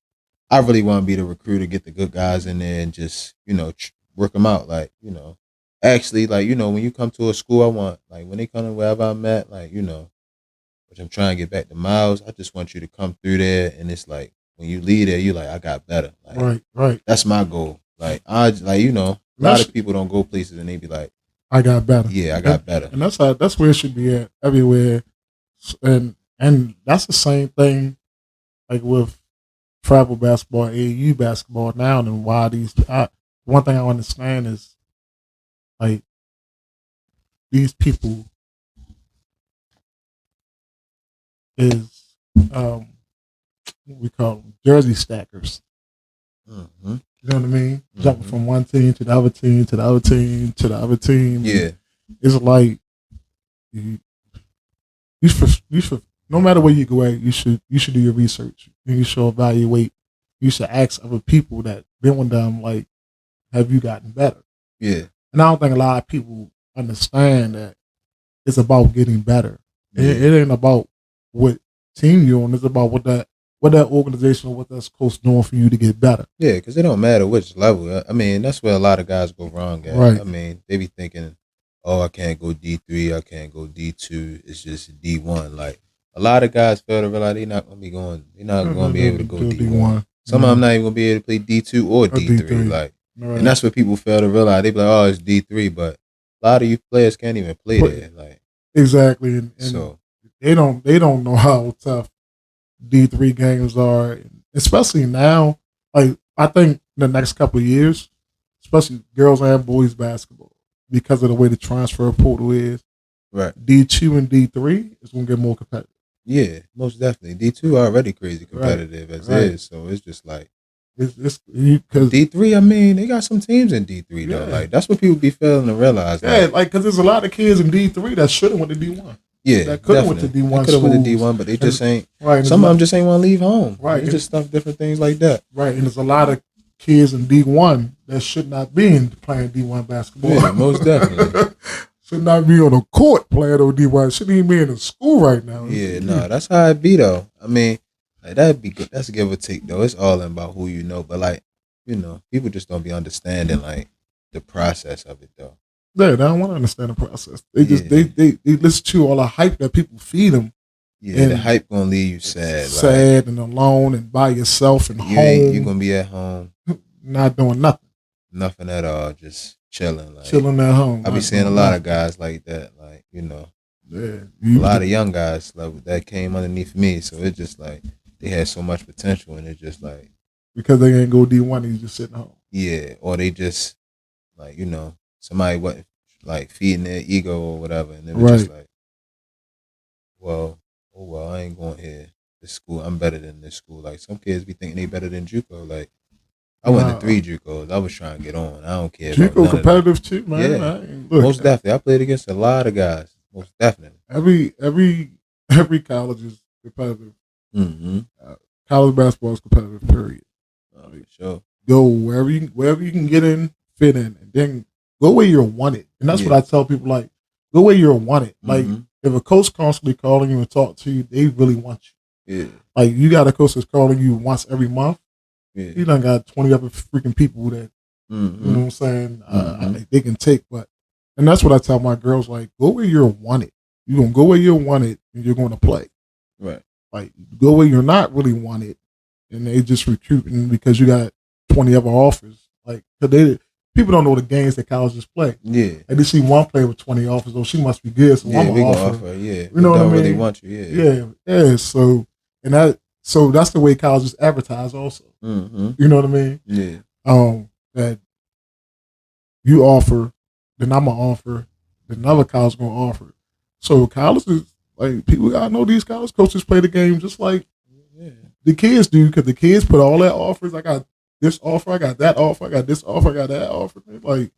Speaker 3: I really want to be the recruiter, get the good guys in there, and just, you know, work them out. Like, you know, actually, like, you know, when you come to a school, I want, like, when they come to wherever I'm at, like, you know, which I'm trying to get back to Miles, I just want you to come through there, and it's like when you leave there, you like, I got better. Like,
Speaker 2: right.
Speaker 3: That's my goal. Like, you know, a lot of people don't go places and they be like,
Speaker 2: I got better.
Speaker 3: Yeah, I got better.
Speaker 2: And that's where it should be at everywhere. And that's the same thing like with travel basketball, AAU basketball now, and why one thing I understand is like these people is what we call them jersey stackers.
Speaker 3: Mm-hmm.
Speaker 2: You know what I mean? Jumping from one team to the other team to the other team to the other team.
Speaker 3: Yeah,
Speaker 2: it's like you should no matter where you go at, you should do your research. You should evaluate. You should ask other people that been with them, like, have you gotten better?
Speaker 3: Yeah.
Speaker 2: And I don't think a lot of people understand that it's about getting better. Yeah. It ain't about what team you're on. It's about what that organization or what that coach doing for you to get better.
Speaker 3: Yeah, because it don't matter which level. I mean, that's where a lot of guys go wrong at.
Speaker 2: Right.
Speaker 3: I mean, they be thinking, oh, I can't go D3, I can't go D2. It's just D1. Like, a lot of guys fail to realize they're not going to be able to go D1. Some of them not even going to be able to play D2 or D3. Like, right. And that's what people fail to realize. They be like, oh, it's D3, but a lot of you players can't even play there. Like,
Speaker 2: exactly. And
Speaker 3: so
Speaker 2: they don't know how tough D3 games are, especially now. Like, I think the next couple of years, especially girls and boys basketball, because of the way the transfer portal is,
Speaker 3: right?
Speaker 2: D2 and D3 is going to get more competitive.
Speaker 3: Yeah, most definitely. D2 already crazy competitive as is, so it's just like
Speaker 2: because
Speaker 3: D3. I mean, they got some teams in D3 though. Like, that's what people be failing to realize.
Speaker 2: Yeah, like because there's a lot of kids in D3 that should have went to D1.
Speaker 3: Yeah,
Speaker 2: that could have went to D1.
Speaker 3: Could have went to D1, but they just ain't.
Speaker 2: Right,
Speaker 3: some of them just ain't want to leave home.
Speaker 2: Right,
Speaker 3: it's just stuff, different things like that.
Speaker 2: Right, and there's a lot of kids in D1 that should not be playing D1 basketball.
Speaker 3: Yeah, most definitely.
Speaker 2: Should not be on a court playing on D1. Shouldn't even be in a school right now.
Speaker 3: Yeah, no, that's how it be though. I mean, like, that'd be good. That's a give or take though. It's all about who you know. But like, you know, people just don't be understanding like the process of it though.
Speaker 2: Yeah, they don't want to understand the process. They just they listen to all the hype that people feed them.
Speaker 3: Yeah, and the hype gonna leave you sad.
Speaker 2: Sad and alone and by yourself and home.
Speaker 3: You're gonna be at home.
Speaker 2: Not doing nothing.
Speaker 3: Nothing at all. Just chilling. Like,
Speaker 2: chilling at home.
Speaker 3: I be seeing a lot of guys like that. Like, you know.
Speaker 2: Yeah.
Speaker 3: A lot of young guys like that came underneath me. So it's just like they had so much potential, and it's just like
Speaker 2: because they ain't go D1, he's just sitting home.
Speaker 3: Yeah. Or they just like, you know, somebody wasn't like feeding their ego or whatever, and it was just like, well, I ain't going here. This school, I'm better than this school. Like, some kids be thinking they better than JUCO. Like, I went to 3 JUCOs. I was trying to get on. I don't care.
Speaker 2: JUCO competitive too, man.
Speaker 3: Yeah. Most definitely. I played against a lot of guys. Most definitely.
Speaker 2: Every college is competitive.
Speaker 3: Mm-hmm.
Speaker 2: College basketball is competitive. Period.
Speaker 3: For sure.
Speaker 2: Go wherever you can get in, fit in, and then go where you're wanted. And that's what I tell people. Like, go where you're wanted. Like, if a coach constantly calling you and talk to you, they really want you.
Speaker 3: Yeah.
Speaker 2: Like, you got a coach that's calling you once every month.
Speaker 3: Yeah.
Speaker 2: You done got 20 other freaking people that, you know what I'm saying, they can take. And that's what I tell my girls, like, go where you're wanted. You're going to go where you're wanted and you're going to play.
Speaker 3: Right.
Speaker 2: Like, go where you're not really wanted and they just recruiting because you got 20 other offers. Like, people don't know the games that colleges play.
Speaker 3: Yeah.
Speaker 2: Like, they see one player with 20 offers, oh, she must be good. So
Speaker 3: yeah,
Speaker 2: I'm
Speaker 3: we
Speaker 2: going
Speaker 3: to
Speaker 2: to
Speaker 3: offer. Yeah.
Speaker 2: You know what I mean?
Speaker 3: Really want you. Yeah.
Speaker 2: Yeah. So, and that, So that's the way colleges advertise also.
Speaker 3: Mm-hmm.
Speaker 2: You know what I mean?
Speaker 3: Yeah.
Speaker 2: That you offer, then I'm gonna offer, then another college gonna offer. So colleges, like people gotta know these college coaches play the game just like the kids do, because the kids put all that offers. I got this offer, I got that offer, I got this offer, I got that offer. Like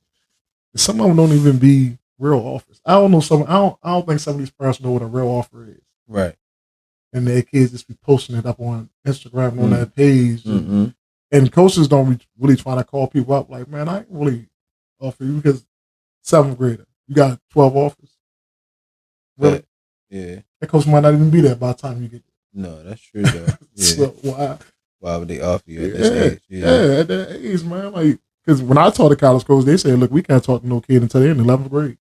Speaker 2: some of them don't even be real offers. I don't know some. I don't think some of these parents know what a real offer is.
Speaker 3: Right.
Speaker 2: And their kids just be posting it up on Instagram and on that page.
Speaker 3: Mm-hmm.
Speaker 2: And coaches don't really try to call people up like, man, I ain't really offer you because 7th grader, you got 12 offers. Really?
Speaker 3: Yeah.
Speaker 2: That coach might not even be there by the time you get there.
Speaker 3: No, that's true though. Yeah.
Speaker 2: So why
Speaker 3: would they offer you at this age?
Speaker 2: Yeah, at that age, man. Like, because when I taught the college coach, they said, look, we can't talk to no kid until they're in 11th grade.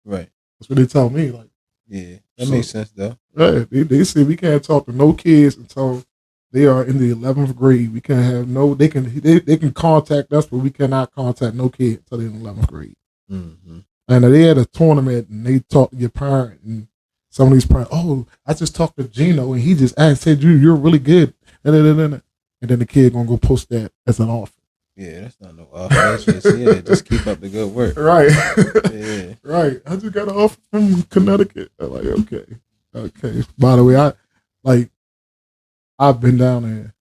Speaker 3: Right.
Speaker 2: That's what they tell me. Like,
Speaker 3: yeah, that makes sense though.
Speaker 2: Right. They say we can't talk to no kids until they are in the 11th grade. We can't have they can contact us, but we cannot contact no kid until they're in 11th grade.
Speaker 3: Mm-hmm.
Speaker 2: And they had a tournament and they talked to your parent and some of these parents, oh, I just talked to Gino and he just said you're really good. And then the kid gonna go post that as an offer.
Speaker 3: Yeah, that's not no offer. That's just just keep up the good work.
Speaker 2: Right.
Speaker 3: Yeah.
Speaker 2: Right. I just got an offer from Connecticut. I'm like, okay. By the way, I've been down there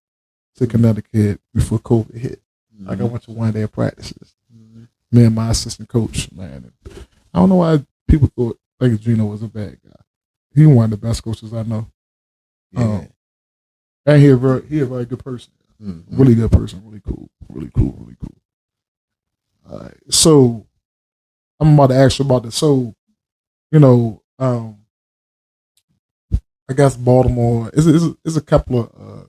Speaker 2: to Connecticut before COVID hit.
Speaker 3: Mm-hmm.
Speaker 2: Like I went to one of their practices. Mm-hmm. Me and my assistant coach, man. I don't know why people think Gino was a bad guy. He one of the best coaches I know.
Speaker 3: Yeah.
Speaker 2: And he a very good person.
Speaker 3: Mm-hmm.
Speaker 2: Really good person. Really cool. All right. So I'm about to ask you about this. So, I guess Baltimore is a couple of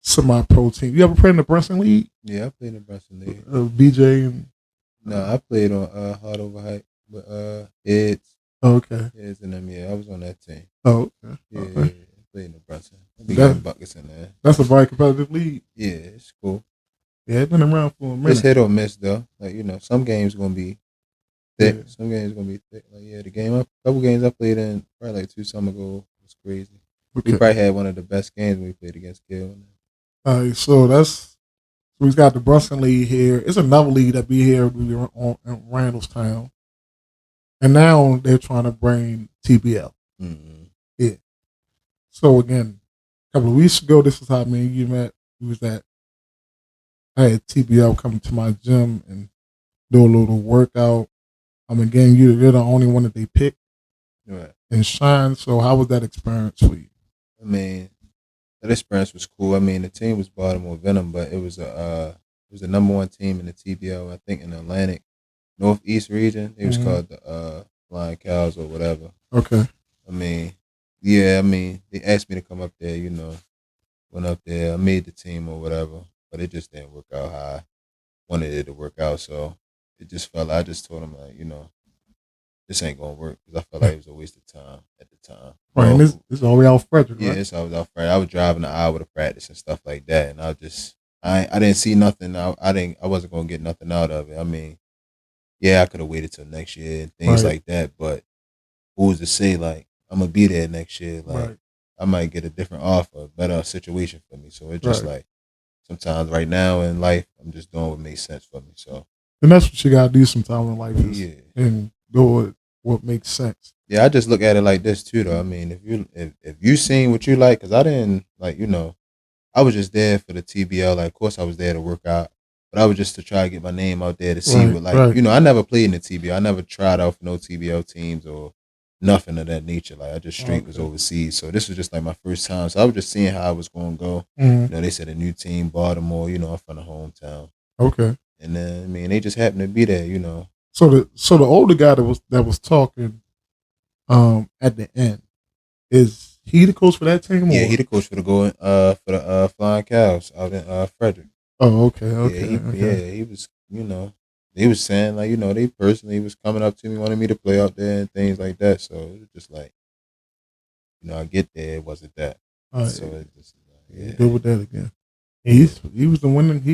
Speaker 2: semi-pro teams. You ever played in the Brunson League?
Speaker 3: Yeah, I played in the Brunson League.
Speaker 2: BJ and
Speaker 3: no, I played on hard over height with Heads.
Speaker 2: Oh, okay.
Speaker 3: Heads and them. Yeah, I was on that team.
Speaker 2: Oh, okay.
Speaker 3: Yeah,
Speaker 2: okay.
Speaker 3: Yeah, I played in the Brunson. We got buckets in there.
Speaker 2: That's a very competitive league.
Speaker 3: Yeah, it's cool.
Speaker 2: Yeah, it's been around for a minute.
Speaker 3: It's hit or miss though. Like some games gonna be thick. Yeah. Some games gonna be thick. Like a couple games I played in probably like 2 summers ago was crazy. Okay. We probably had one of the best games when we played against Gill.
Speaker 2: All right, so we've got the Brunson League here. It's another league that be here in Randallstown, and now they're trying to bring TBL.
Speaker 3: Mm-hmm.
Speaker 2: Yeah. So again, a couple of weeks ago, this is how me and you met. I had TBL come to my gym and do a little workout. Again, you're the only one that they picked.
Speaker 3: Right.
Speaker 2: And shine. So how was that experience for you?
Speaker 3: I mean, that experience was cool. I mean, the team was Baltimore Venom, but it was the number 1 team in the TBL, I think, in the Atlantic Northeast region. It was called the Flying Cows or whatever.
Speaker 2: Okay.
Speaker 3: I mean, they asked me to come up there, went up there, I made the team or whatever, but it just didn't work out how I wanted it to work out. So it just I just told them, like, this ain't going to work, because I felt like it was a waste of time at the time.
Speaker 2: Right, and this all the way out Frederick,
Speaker 3: yeah,
Speaker 2: right?
Speaker 3: it's always out Frederick. I was driving an hour to practice and stuff like that, and I didn't see nothing. I wasn't going to get nothing out of it. I mean, yeah, I could have waited till next year and things like that, but who's to say, like, I'm going to be there next year? Like, I might get a different offer, a better situation for me. So it's just like, sometimes right now in life, I'm just doing what makes sense for me. So, and
Speaker 2: that's what you got to do sometimes in life, and go with what makes sense.
Speaker 3: Yeah, I just look at it like this too, though. I mean, if you seen what you like, because I didn't I was just there for the TBL. Like, of course, I was there to work out, but I was just to try to get my name out there to see what, I never played in the TBL. I never tried out for no TBL teams or nothing of that nature. Like, I just straight was overseas. So this was just like my first time. So I was just seeing how I was going to go.
Speaker 2: Mm-hmm.
Speaker 3: They said a new team, Baltimore. I'm from the hometown.
Speaker 2: Okay.
Speaker 3: And then they just happened to be there.
Speaker 2: So the older guy that was talking, at the end, is he the coach for that team?
Speaker 3: Yeah, he the coach for the Flying Cows out in Frederick.
Speaker 2: Oh, okay.
Speaker 3: Yeah, he was. They was saying, like, they personally was coming up to me, wanting me to play out there and things like that. So it was just like, I get there, it wasn't that.
Speaker 2: Right.
Speaker 3: So it just
Speaker 2: good with that again. He was the winning. He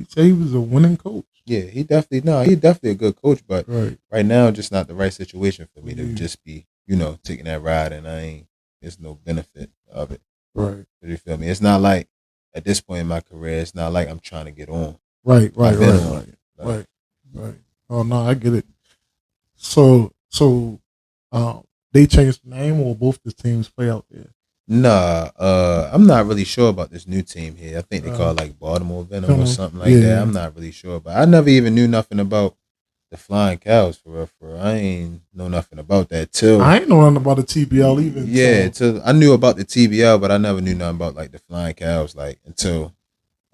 Speaker 2: said he was a winning coach.
Speaker 3: Yeah, he's definitely a good coach, but right now, just not the right situation for me to just be, taking that ride, and there's no benefit of it.
Speaker 2: Right.
Speaker 3: You feel me? It's not like at this point in my career, it's not like I'm trying to get on.
Speaker 2: Right.
Speaker 3: I've been on.
Speaker 2: Right. Oh no, I get it. So they changed the name, or both the teams play out there?
Speaker 3: Nah, I'm not really sure about this new team here. I think they call it like Baltimore Venom or something like that. I'm not really sure, but I never even knew nothing about the Flying Cows for real. For real. I ain't know nothing about that till
Speaker 2: I ain't know nothing about the TBL even.
Speaker 3: Yeah, till I knew about the TBL, but I never knew nothing about like the Flying Cows like until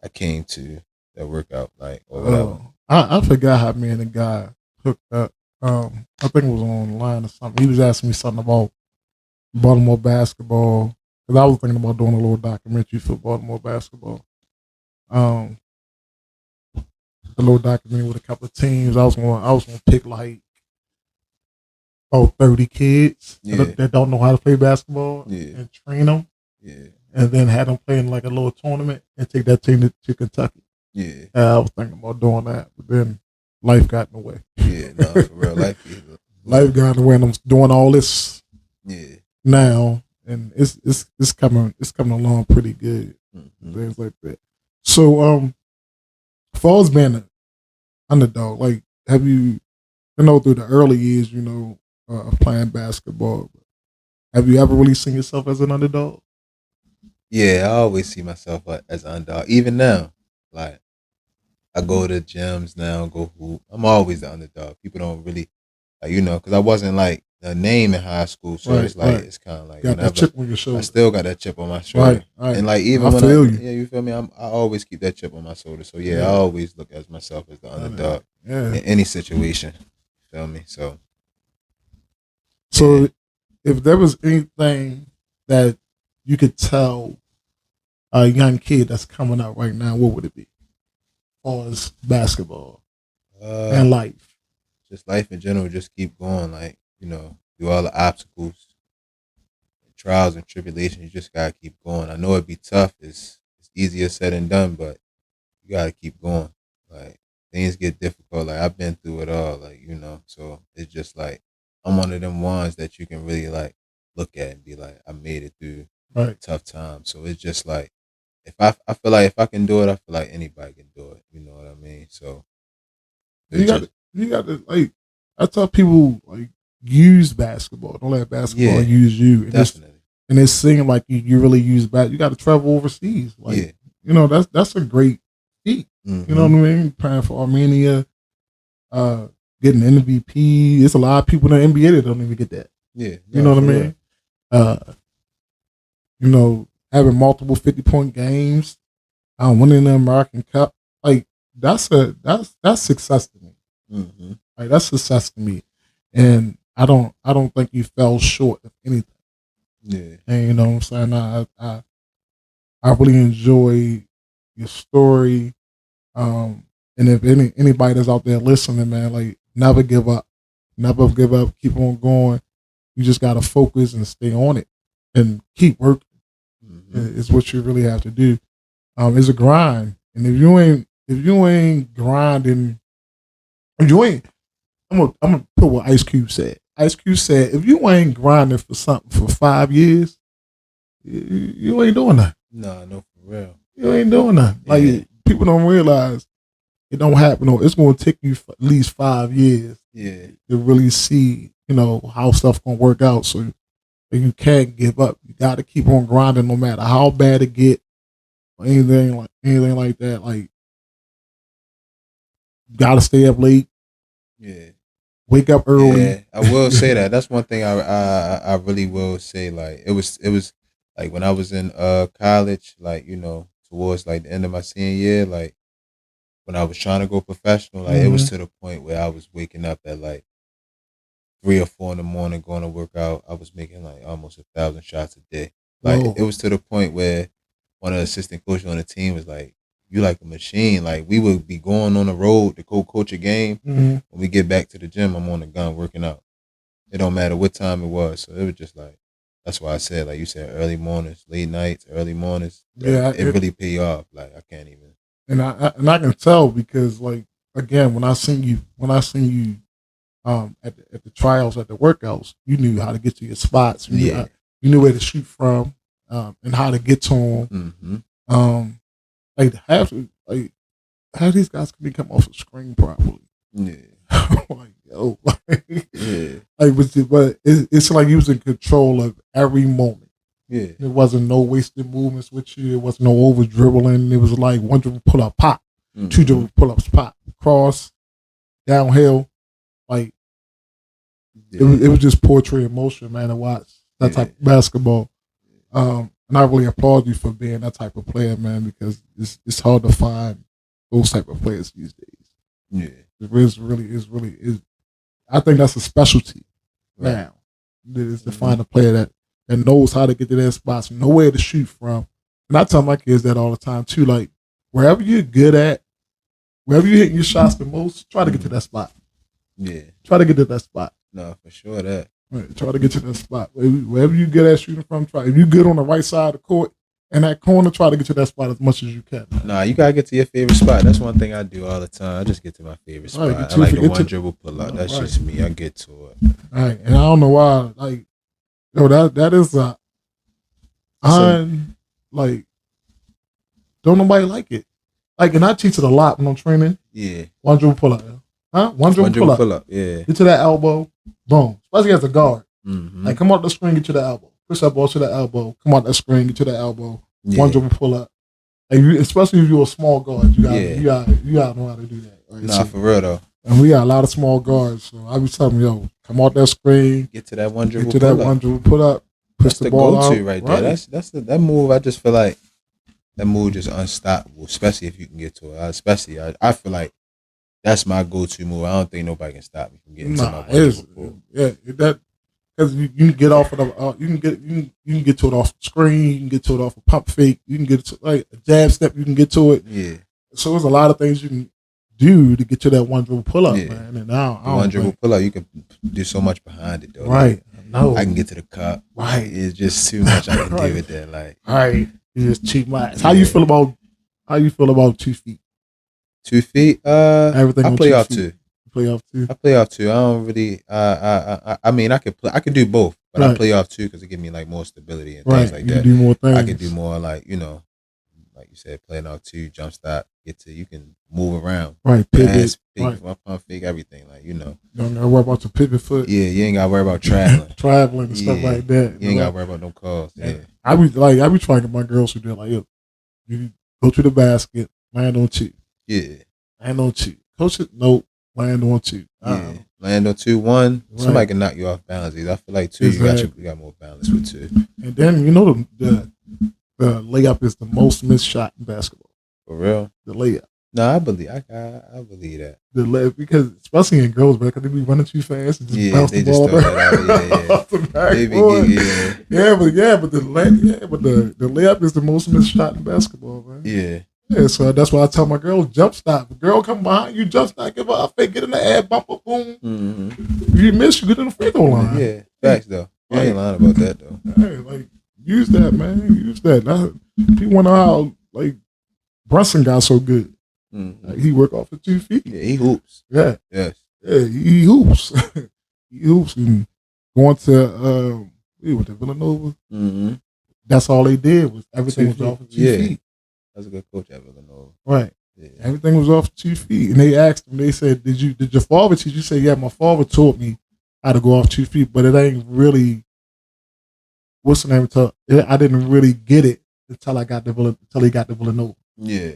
Speaker 3: I came to that workout like or whatever.
Speaker 2: I forgot how me and the guy hooked up. I think it was online or something. He was asking me something about Baltimore basketball. Because I was thinking about doing a little documentary for Baltimore basketball. A little documentary with a couple of teams. I was gonna pick like 30 kids that don't know how to play basketball and train them.
Speaker 3: Yeah.
Speaker 2: And then have them play in like a little tournament and take that team to Kentucky.
Speaker 3: Yeah.
Speaker 2: I was thinking about doing that, but then life got in the way.
Speaker 3: Yeah, no, for real.
Speaker 2: Life got in the way, and I'm doing all this now. And it's coming along pretty good, things like that. So, as far as being an underdog, like have you, through the early years, of playing basketball, have you ever really seen yourself as an underdog?
Speaker 3: Yeah, I always see myself as an underdog. Even now, like I go to gyms now, go hoop. I'm always the underdog. People don't really, because I wasn't like a name in high school, so it's like it's kind of like
Speaker 2: got that chip on your shoulder.
Speaker 3: I still got that chip on my shoulder,
Speaker 2: right.
Speaker 3: And like even
Speaker 2: I feel you.
Speaker 3: you feel me? I always keep that chip on my shoulder. So I always look at myself as the underdog in any situation. You feel me? So
Speaker 2: if there was anything that you could tell a young kid that's coming out right now, what would it be? As far as basketball and life,
Speaker 3: just life in general. Just keep going, like. Through all the obstacles, trials and tribulations, you just gotta keep going. I know it'd be tough. It's easier said than done, but you gotta keep going. Like things get difficult. Like I've been through it all. Like so it's just like I'm one of them ones that you can really like look at and be like, I made it through tough times. So it's just like if I feel like if I can do it, I feel like anybody can do it. You know what I mean? So
Speaker 2: you got to like. I tell people like. Use basketball. Don't let basketball use you. And
Speaker 3: definitely.
Speaker 2: It seems like you really use basketball. You got to travel overseas. Like, that's a great feat.
Speaker 3: Mm-hmm.
Speaker 2: You know what I mean? Playing for Armenia, getting MVP. There's a lot of people in the NBA that don't even get that.
Speaker 3: Yeah.
Speaker 2: You know what I mean? Having multiple 50-point games, winning the American Cup. Like, that's success to me.
Speaker 3: Mm-hmm.
Speaker 2: Like, that's success to me. And I don't think you fell short of anything.
Speaker 3: Yeah.
Speaker 2: And you know what I'm saying? I really enjoy your story. And if anybody that's out there listening, man, like never give up. Never give up. Keep on going. You just gotta focus and stay on it and keep working. Mm-hmm. It's what you really have to do. It's a grind. And if you ain't grinding, I'm gonna put what Ice Cube said. Ice Cube said, if you ain't grinding for something for 5 years, you ain't doing nothing.
Speaker 3: No, for real.
Speaker 2: You ain't doing nothing. Like people don't realize it don't happen. Or it's gonna take you for at least 5 years to really see, how stuff gonna work out. So you can't give up. You gotta keep on grinding no matter how bad it get or anything like that. Like you gotta stay up late.
Speaker 3: Yeah.
Speaker 2: Wake up early.
Speaker 3: Yeah, I will say that. That's one thing I really will say. Like it was like when I was in college, like towards like the end of my senior year, like when I was trying to go professional, like it was to the point where I was waking up at like 3 or 4 in the morning going to work out. I was making like almost 1,000 shots a day. Like it was to the point where one of the assistant coaches on the team was like, you like a machine. Like we would be going on the road to go coach a game.
Speaker 2: Mm-hmm.
Speaker 3: When we get back to the gym, I'm on the gun working out. It don't matter what time it was. So it was just like, that's why I said, like you said, early mornings, late nights, early mornings.
Speaker 2: Yeah,
Speaker 3: it really pay off. Like I can't even.
Speaker 2: And I can tell because like again when I seen you at the trials at the workouts, you knew how to get to your spots. You knew where to shoot from. and how to get to them. Like half these guys can come off the screen properly.
Speaker 3: Yeah.
Speaker 2: Like, yo, but it's like he was in control of every moment.
Speaker 3: Yeah.
Speaker 2: There wasn't no wasted movements with you. It wasn't no over dribbling. It was like one dribble pull up pop, two dribble pull ups pop, cross, downhill. Like it was just poetry in motion, man, to watch that type of basketball. And I really applaud you for being that type of player, man, because it's hard to find those type of players these days.
Speaker 3: Yeah.
Speaker 2: It really. I think that's a specialty now. Is to find a player that knows how to get to their spots, nowhere to shoot from. And I tell my kids that all the time too. Like wherever you're good at, wherever you're hitting your shots the most, try to get to that spot.
Speaker 3: Yeah.
Speaker 2: Try to get to that spot.
Speaker 3: No, for sure that.
Speaker 2: Right. Try to get to that spot. Wherever you get at shooting from, try. If you're good on the right side of the court in that corner, try to get to that spot as much as you can.
Speaker 3: Nah, you gotta get to your favorite spot. That's one thing I do all the time. I just get to my favorite spot.
Speaker 2: Right,
Speaker 3: I like the one dribble pull up. That's just me. I get to it.
Speaker 2: Right. And I don't know why. Like, yo, that is like, don't nobody like it. Like, and I teach it a lot when I'm training.
Speaker 3: Yeah.
Speaker 2: One dribble pull up. Huh? One dribble pull up.
Speaker 3: Yeah.
Speaker 2: Get to that elbow. Boom. Especially as a guard.
Speaker 3: Mm-hmm.
Speaker 2: Like, come out the screen, get to the elbow. Push that ball to the elbow. Come out that screen, get to the elbow.
Speaker 3: Yeah.
Speaker 2: One dribble pull up. Like, especially if you're a small guard, you gotta know how to do that. Right?
Speaker 3: Nah, for real though.
Speaker 2: And we got a lot of small guards, so I be telling them, yo, come out that screen,
Speaker 3: get to that one dribble.
Speaker 2: Get to that one dribble pull up. Push
Speaker 3: That's
Speaker 2: the
Speaker 3: the
Speaker 2: ball
Speaker 3: go-to
Speaker 2: out.
Speaker 3: right there. That's that move. I just feel like that move just unstoppable, especially if you can get to it. Especially, I feel like that's my go-to move. I don't think nobody can stop me from getting to my one.
Speaker 2: That because you can get off of the you can get to it off the screen. You can get to it off a pump fake. You can get to like a jab step. You can get to it.
Speaker 3: Yeah.
Speaker 2: So there's a lot of things you can do to get to that one dribble pull up, man. And now
Speaker 3: one dribble pull up, you can do so much behind it though.
Speaker 2: Right.
Speaker 3: No. I can get to the cup.
Speaker 2: Right.
Speaker 3: It's just too much I can do with that. Like,
Speaker 2: right. You just cheat my ass. How you feel about 2 feet?
Speaker 3: 2 feet?
Speaker 2: Everything.
Speaker 3: I play off 2.
Speaker 2: Play off 2.
Speaker 3: I play off 2. I don't really. I mean, I could do both, but I play off 2 because it gives me like more stability and things like
Speaker 2: you
Speaker 3: that.
Speaker 2: Do more things.
Speaker 3: I can do more like like you said, playing off 2, jump stop, you can move around.
Speaker 2: Right, pivot,
Speaker 3: pump fake, everything. Like
Speaker 2: You don't gotta worry about your pivot foot.
Speaker 3: Yeah, you ain't gotta worry about traveling
Speaker 2: and stuff like that.
Speaker 3: You ain't gotta worry about no calls. Yeah.
Speaker 2: I be trying to get my girls to do it like, yo, you go to the basket, land on 2.
Speaker 3: Yeah.
Speaker 2: Land on 2. Coach it, nope, land on 2.
Speaker 3: Yeah. Land on 2, 1. Right. Somebody can knock you off balance. I feel like 2, you got more balance with 2.
Speaker 2: And then the layup is the most missed shot in basketball.
Speaker 3: For real?
Speaker 2: The layup.
Speaker 3: No, I believe that.
Speaker 2: The layup, because especially in girls, because they be running too fast and just bounce
Speaker 3: they
Speaker 2: the ball
Speaker 3: just throw that out.
Speaker 2: But the layup is the most missed shot in basketball, man.
Speaker 3: Yeah.
Speaker 2: Yeah, so that's why I tell my girls, jump stop. If a girl come behind you, jump stop, give her a fake, get in the air, bumper, boom.
Speaker 3: Mm-hmm.
Speaker 2: If you miss, you get in the free throw line.
Speaker 3: Yeah, facts though. I ain't lying about that though.
Speaker 2: Hey, like, use that, man. Use that. Now, people wonder how, like, Brunson got so good.
Speaker 3: Mm-hmm.
Speaker 2: Like, he work off of 2 feet.
Speaker 3: Yeah, he hoops.
Speaker 2: Yeah.
Speaker 3: Yes.
Speaker 2: Yeah, he hoops. He hoops. And going to, went to Villanova.
Speaker 3: Mm-hmm.
Speaker 2: That's all they did was everything was off of 2 feet.
Speaker 3: That's a good coach at Villanova.
Speaker 2: Right.
Speaker 3: Yeah.
Speaker 2: Everything was off 2 feet. And they asked him, they said, did your father teach you? Say, yeah, my father taught me how to go off 2 feet, but it ain't really, what's the name? I didn't really get it until he got to Villanova.
Speaker 3: Yeah.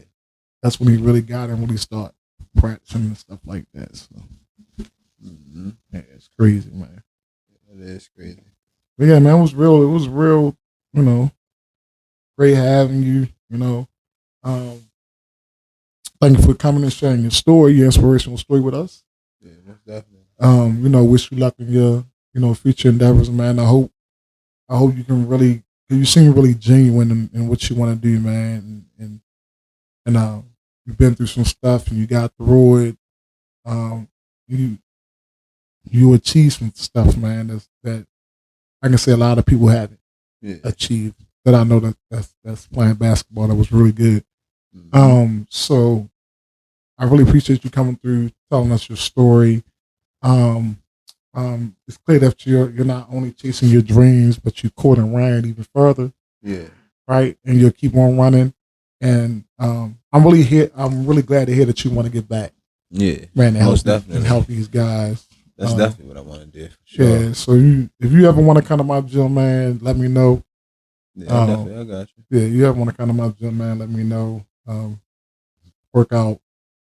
Speaker 2: That's when he really got it, when he started practicing and stuff like that. So, yeah, it's crazy, man.
Speaker 3: It is crazy.
Speaker 2: But yeah, man, it was real, great having you, thank you for coming and sharing your story, your inspirational story with us.
Speaker 3: Yeah, most definitely.
Speaker 2: Wish you luck in your, future endeavors, man. I hope you can really, you seem really genuine in what you want to do, man. And you've been through some stuff and you got through it. You achieved some stuff, man, that I can say a lot of people haven't achieved. That I know that's playing basketball that was really good.
Speaker 3: Mm-hmm.
Speaker 2: So I really appreciate you coming through, telling us your story. It's clear that you're not only chasing your dreams, but you courting Ryan even further.
Speaker 3: Yeah.
Speaker 2: Right, and you'll keep on running. And I'm really glad to hear that you want to get back.
Speaker 3: Yeah,
Speaker 2: man, to
Speaker 3: most
Speaker 2: help
Speaker 3: definitely.
Speaker 2: And help these guys.
Speaker 3: That's definitely what I want to do. For sure.
Speaker 2: Yeah, so if you ever want to come to my gym, man, let me know.
Speaker 3: Yeah, definitely, I got you.
Speaker 2: Yeah, you ever want to come to my gym, man, let me know. Work out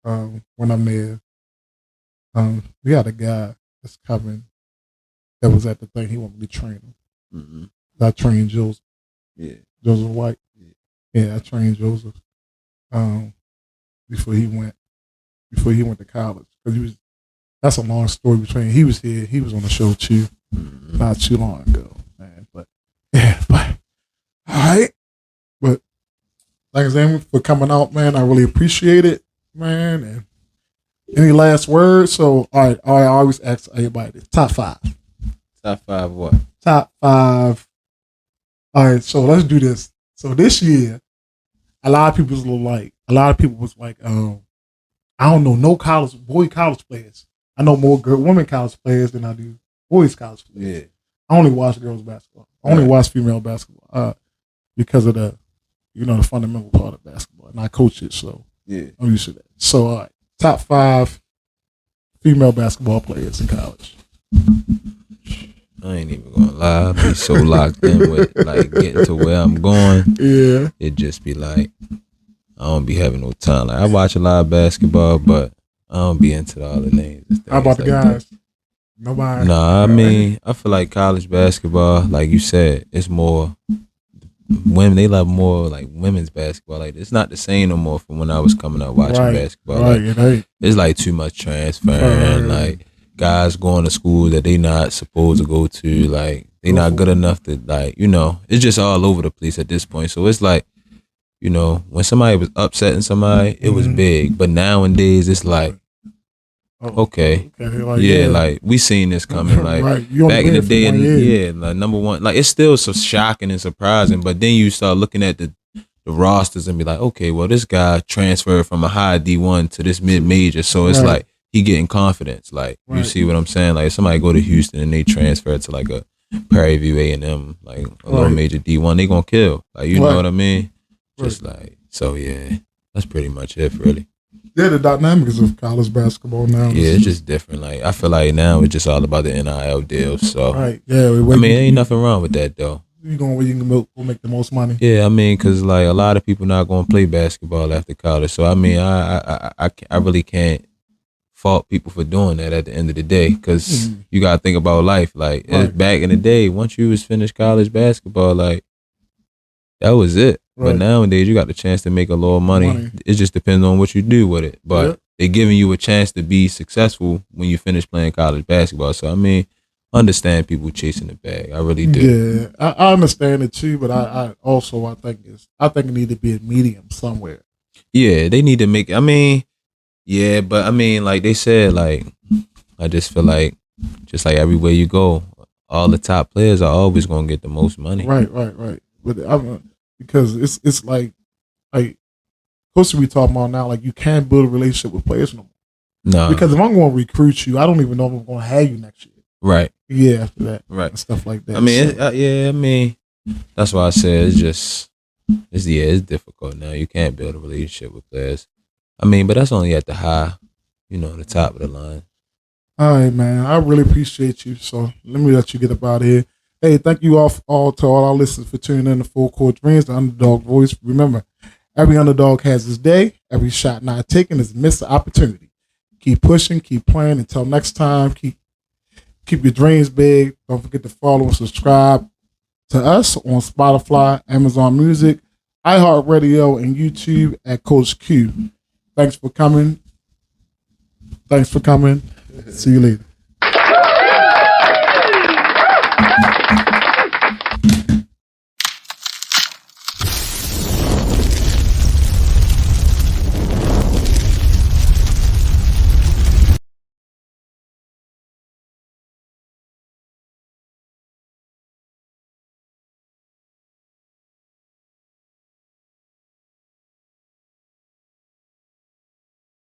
Speaker 2: when I'm there. We got a guy that's coming that was at the thing. He wanted me to train him.
Speaker 3: Mm-hmm.
Speaker 2: I trained Joseph.
Speaker 3: Yeah.
Speaker 2: Joseph White. Yeah, I trained Joseph before he went to college. Because that's a long story between. He was here. He was on the show too, not too long ago, man. But yeah, but all right. But like I said, for coming out, man, I really appreciate it, man. And any last words? So all right, I always ask everybody this. Top 5.
Speaker 3: Top 5 what?
Speaker 2: Top 5. All right, so let's do this. So this year, a lot of people was like, I don't know no boy college players. I know more women college players than I do boys college players.
Speaker 3: Yeah.
Speaker 2: I only watch girls basketball. I only watch female basketball because of the fundamental part of basketball, and I coach it, so
Speaker 3: yeah,
Speaker 2: I'm used to that. So all right, top 5 female basketball players in college.
Speaker 3: I ain't even gonna lie. I be so locked in with like getting to where I'm going.
Speaker 2: Yeah.
Speaker 3: It just be like I don't be having no time. Like I watch a lot of basketball, but I don't be into all the names.
Speaker 2: How about the guys? Nobody.
Speaker 3: Nah, I mean, I feel like college basketball, like you said, it's more women. They love more like women's basketball. Like it's not the same no more from when I was coming up watching basketball. Like, it's like too much transferring. Like guys going to school that they not supposed to go to. Like they not good enough to like it's just all over the place at this point. So it's like when somebody was upsetting somebody, it was big. But nowadays it's like. Okay. Like we seen this coming. Like back in the day, and like number one, like it's still so shocking and surprising. But then you start looking at the rosters and be like, okay, well this guy transferred from a high D1 to this mid major, so it's like he getting confidence. Like you see what I'm saying? Like if somebody go to Houston and they transfer to like a Prairie View A&M, like a little major D1, they gonna kill. Like you know what I mean? Just like so, yeah. That's pretty much it, really.
Speaker 2: Yeah, the dynamics of college basketball now.
Speaker 3: Yeah, it's just different. Like I feel like now it's just all about the NIL deals. So ain't nothing wrong with that though.
Speaker 2: You going where you can make the most money.
Speaker 3: Yeah, I mean, cause like a lot of people not gonna play basketball after college. So I mean, I really can't fault people for doing that at the end of the day. Cause you gotta think about life. Like back in the day, once you was finished college basketball, like that was it. But nowadays, you got the chance to make a little money. It just depends on what you do with it. But they're giving you a chance to be successful when you finish playing college basketball. So, I mean, I understand people chasing the bag. I really do.
Speaker 2: Yeah, I understand it too. But I think it need to be a medium somewhere.
Speaker 3: Yeah, they need to make. I mean, yeah, but I mean, like they said, like I just feel like just like everywhere you go, all the top players are always gonna get the most money.
Speaker 2: Right. But because it's like close we talking about now, like you can't build a relationship with players no more. No. Because if I'm going to recruit you, I don't even know if I'm going to have you next year.
Speaker 3: Right.
Speaker 2: Yeah, after that.
Speaker 3: Right.
Speaker 2: And stuff like that.
Speaker 3: I mean, I mean, that's why I said it's difficult now. You can't build a relationship with players. I mean, but that's only at the high, the top of the line.
Speaker 2: All right, man. I really appreciate you. So let me let you get up out of here. Hey, thank you all to all our listeners for tuning in to Full Court Dreams, the Underdog Voice. Remember, every underdog has his day. Every shot not taken is a missed opportunity. Keep pushing, keep playing. Until next time, keep your dreams big. Don't forget to follow and subscribe to us on Spotify, Amazon Music, iHeartRadio, and YouTube at Coach Q. Thanks for coming. See you later.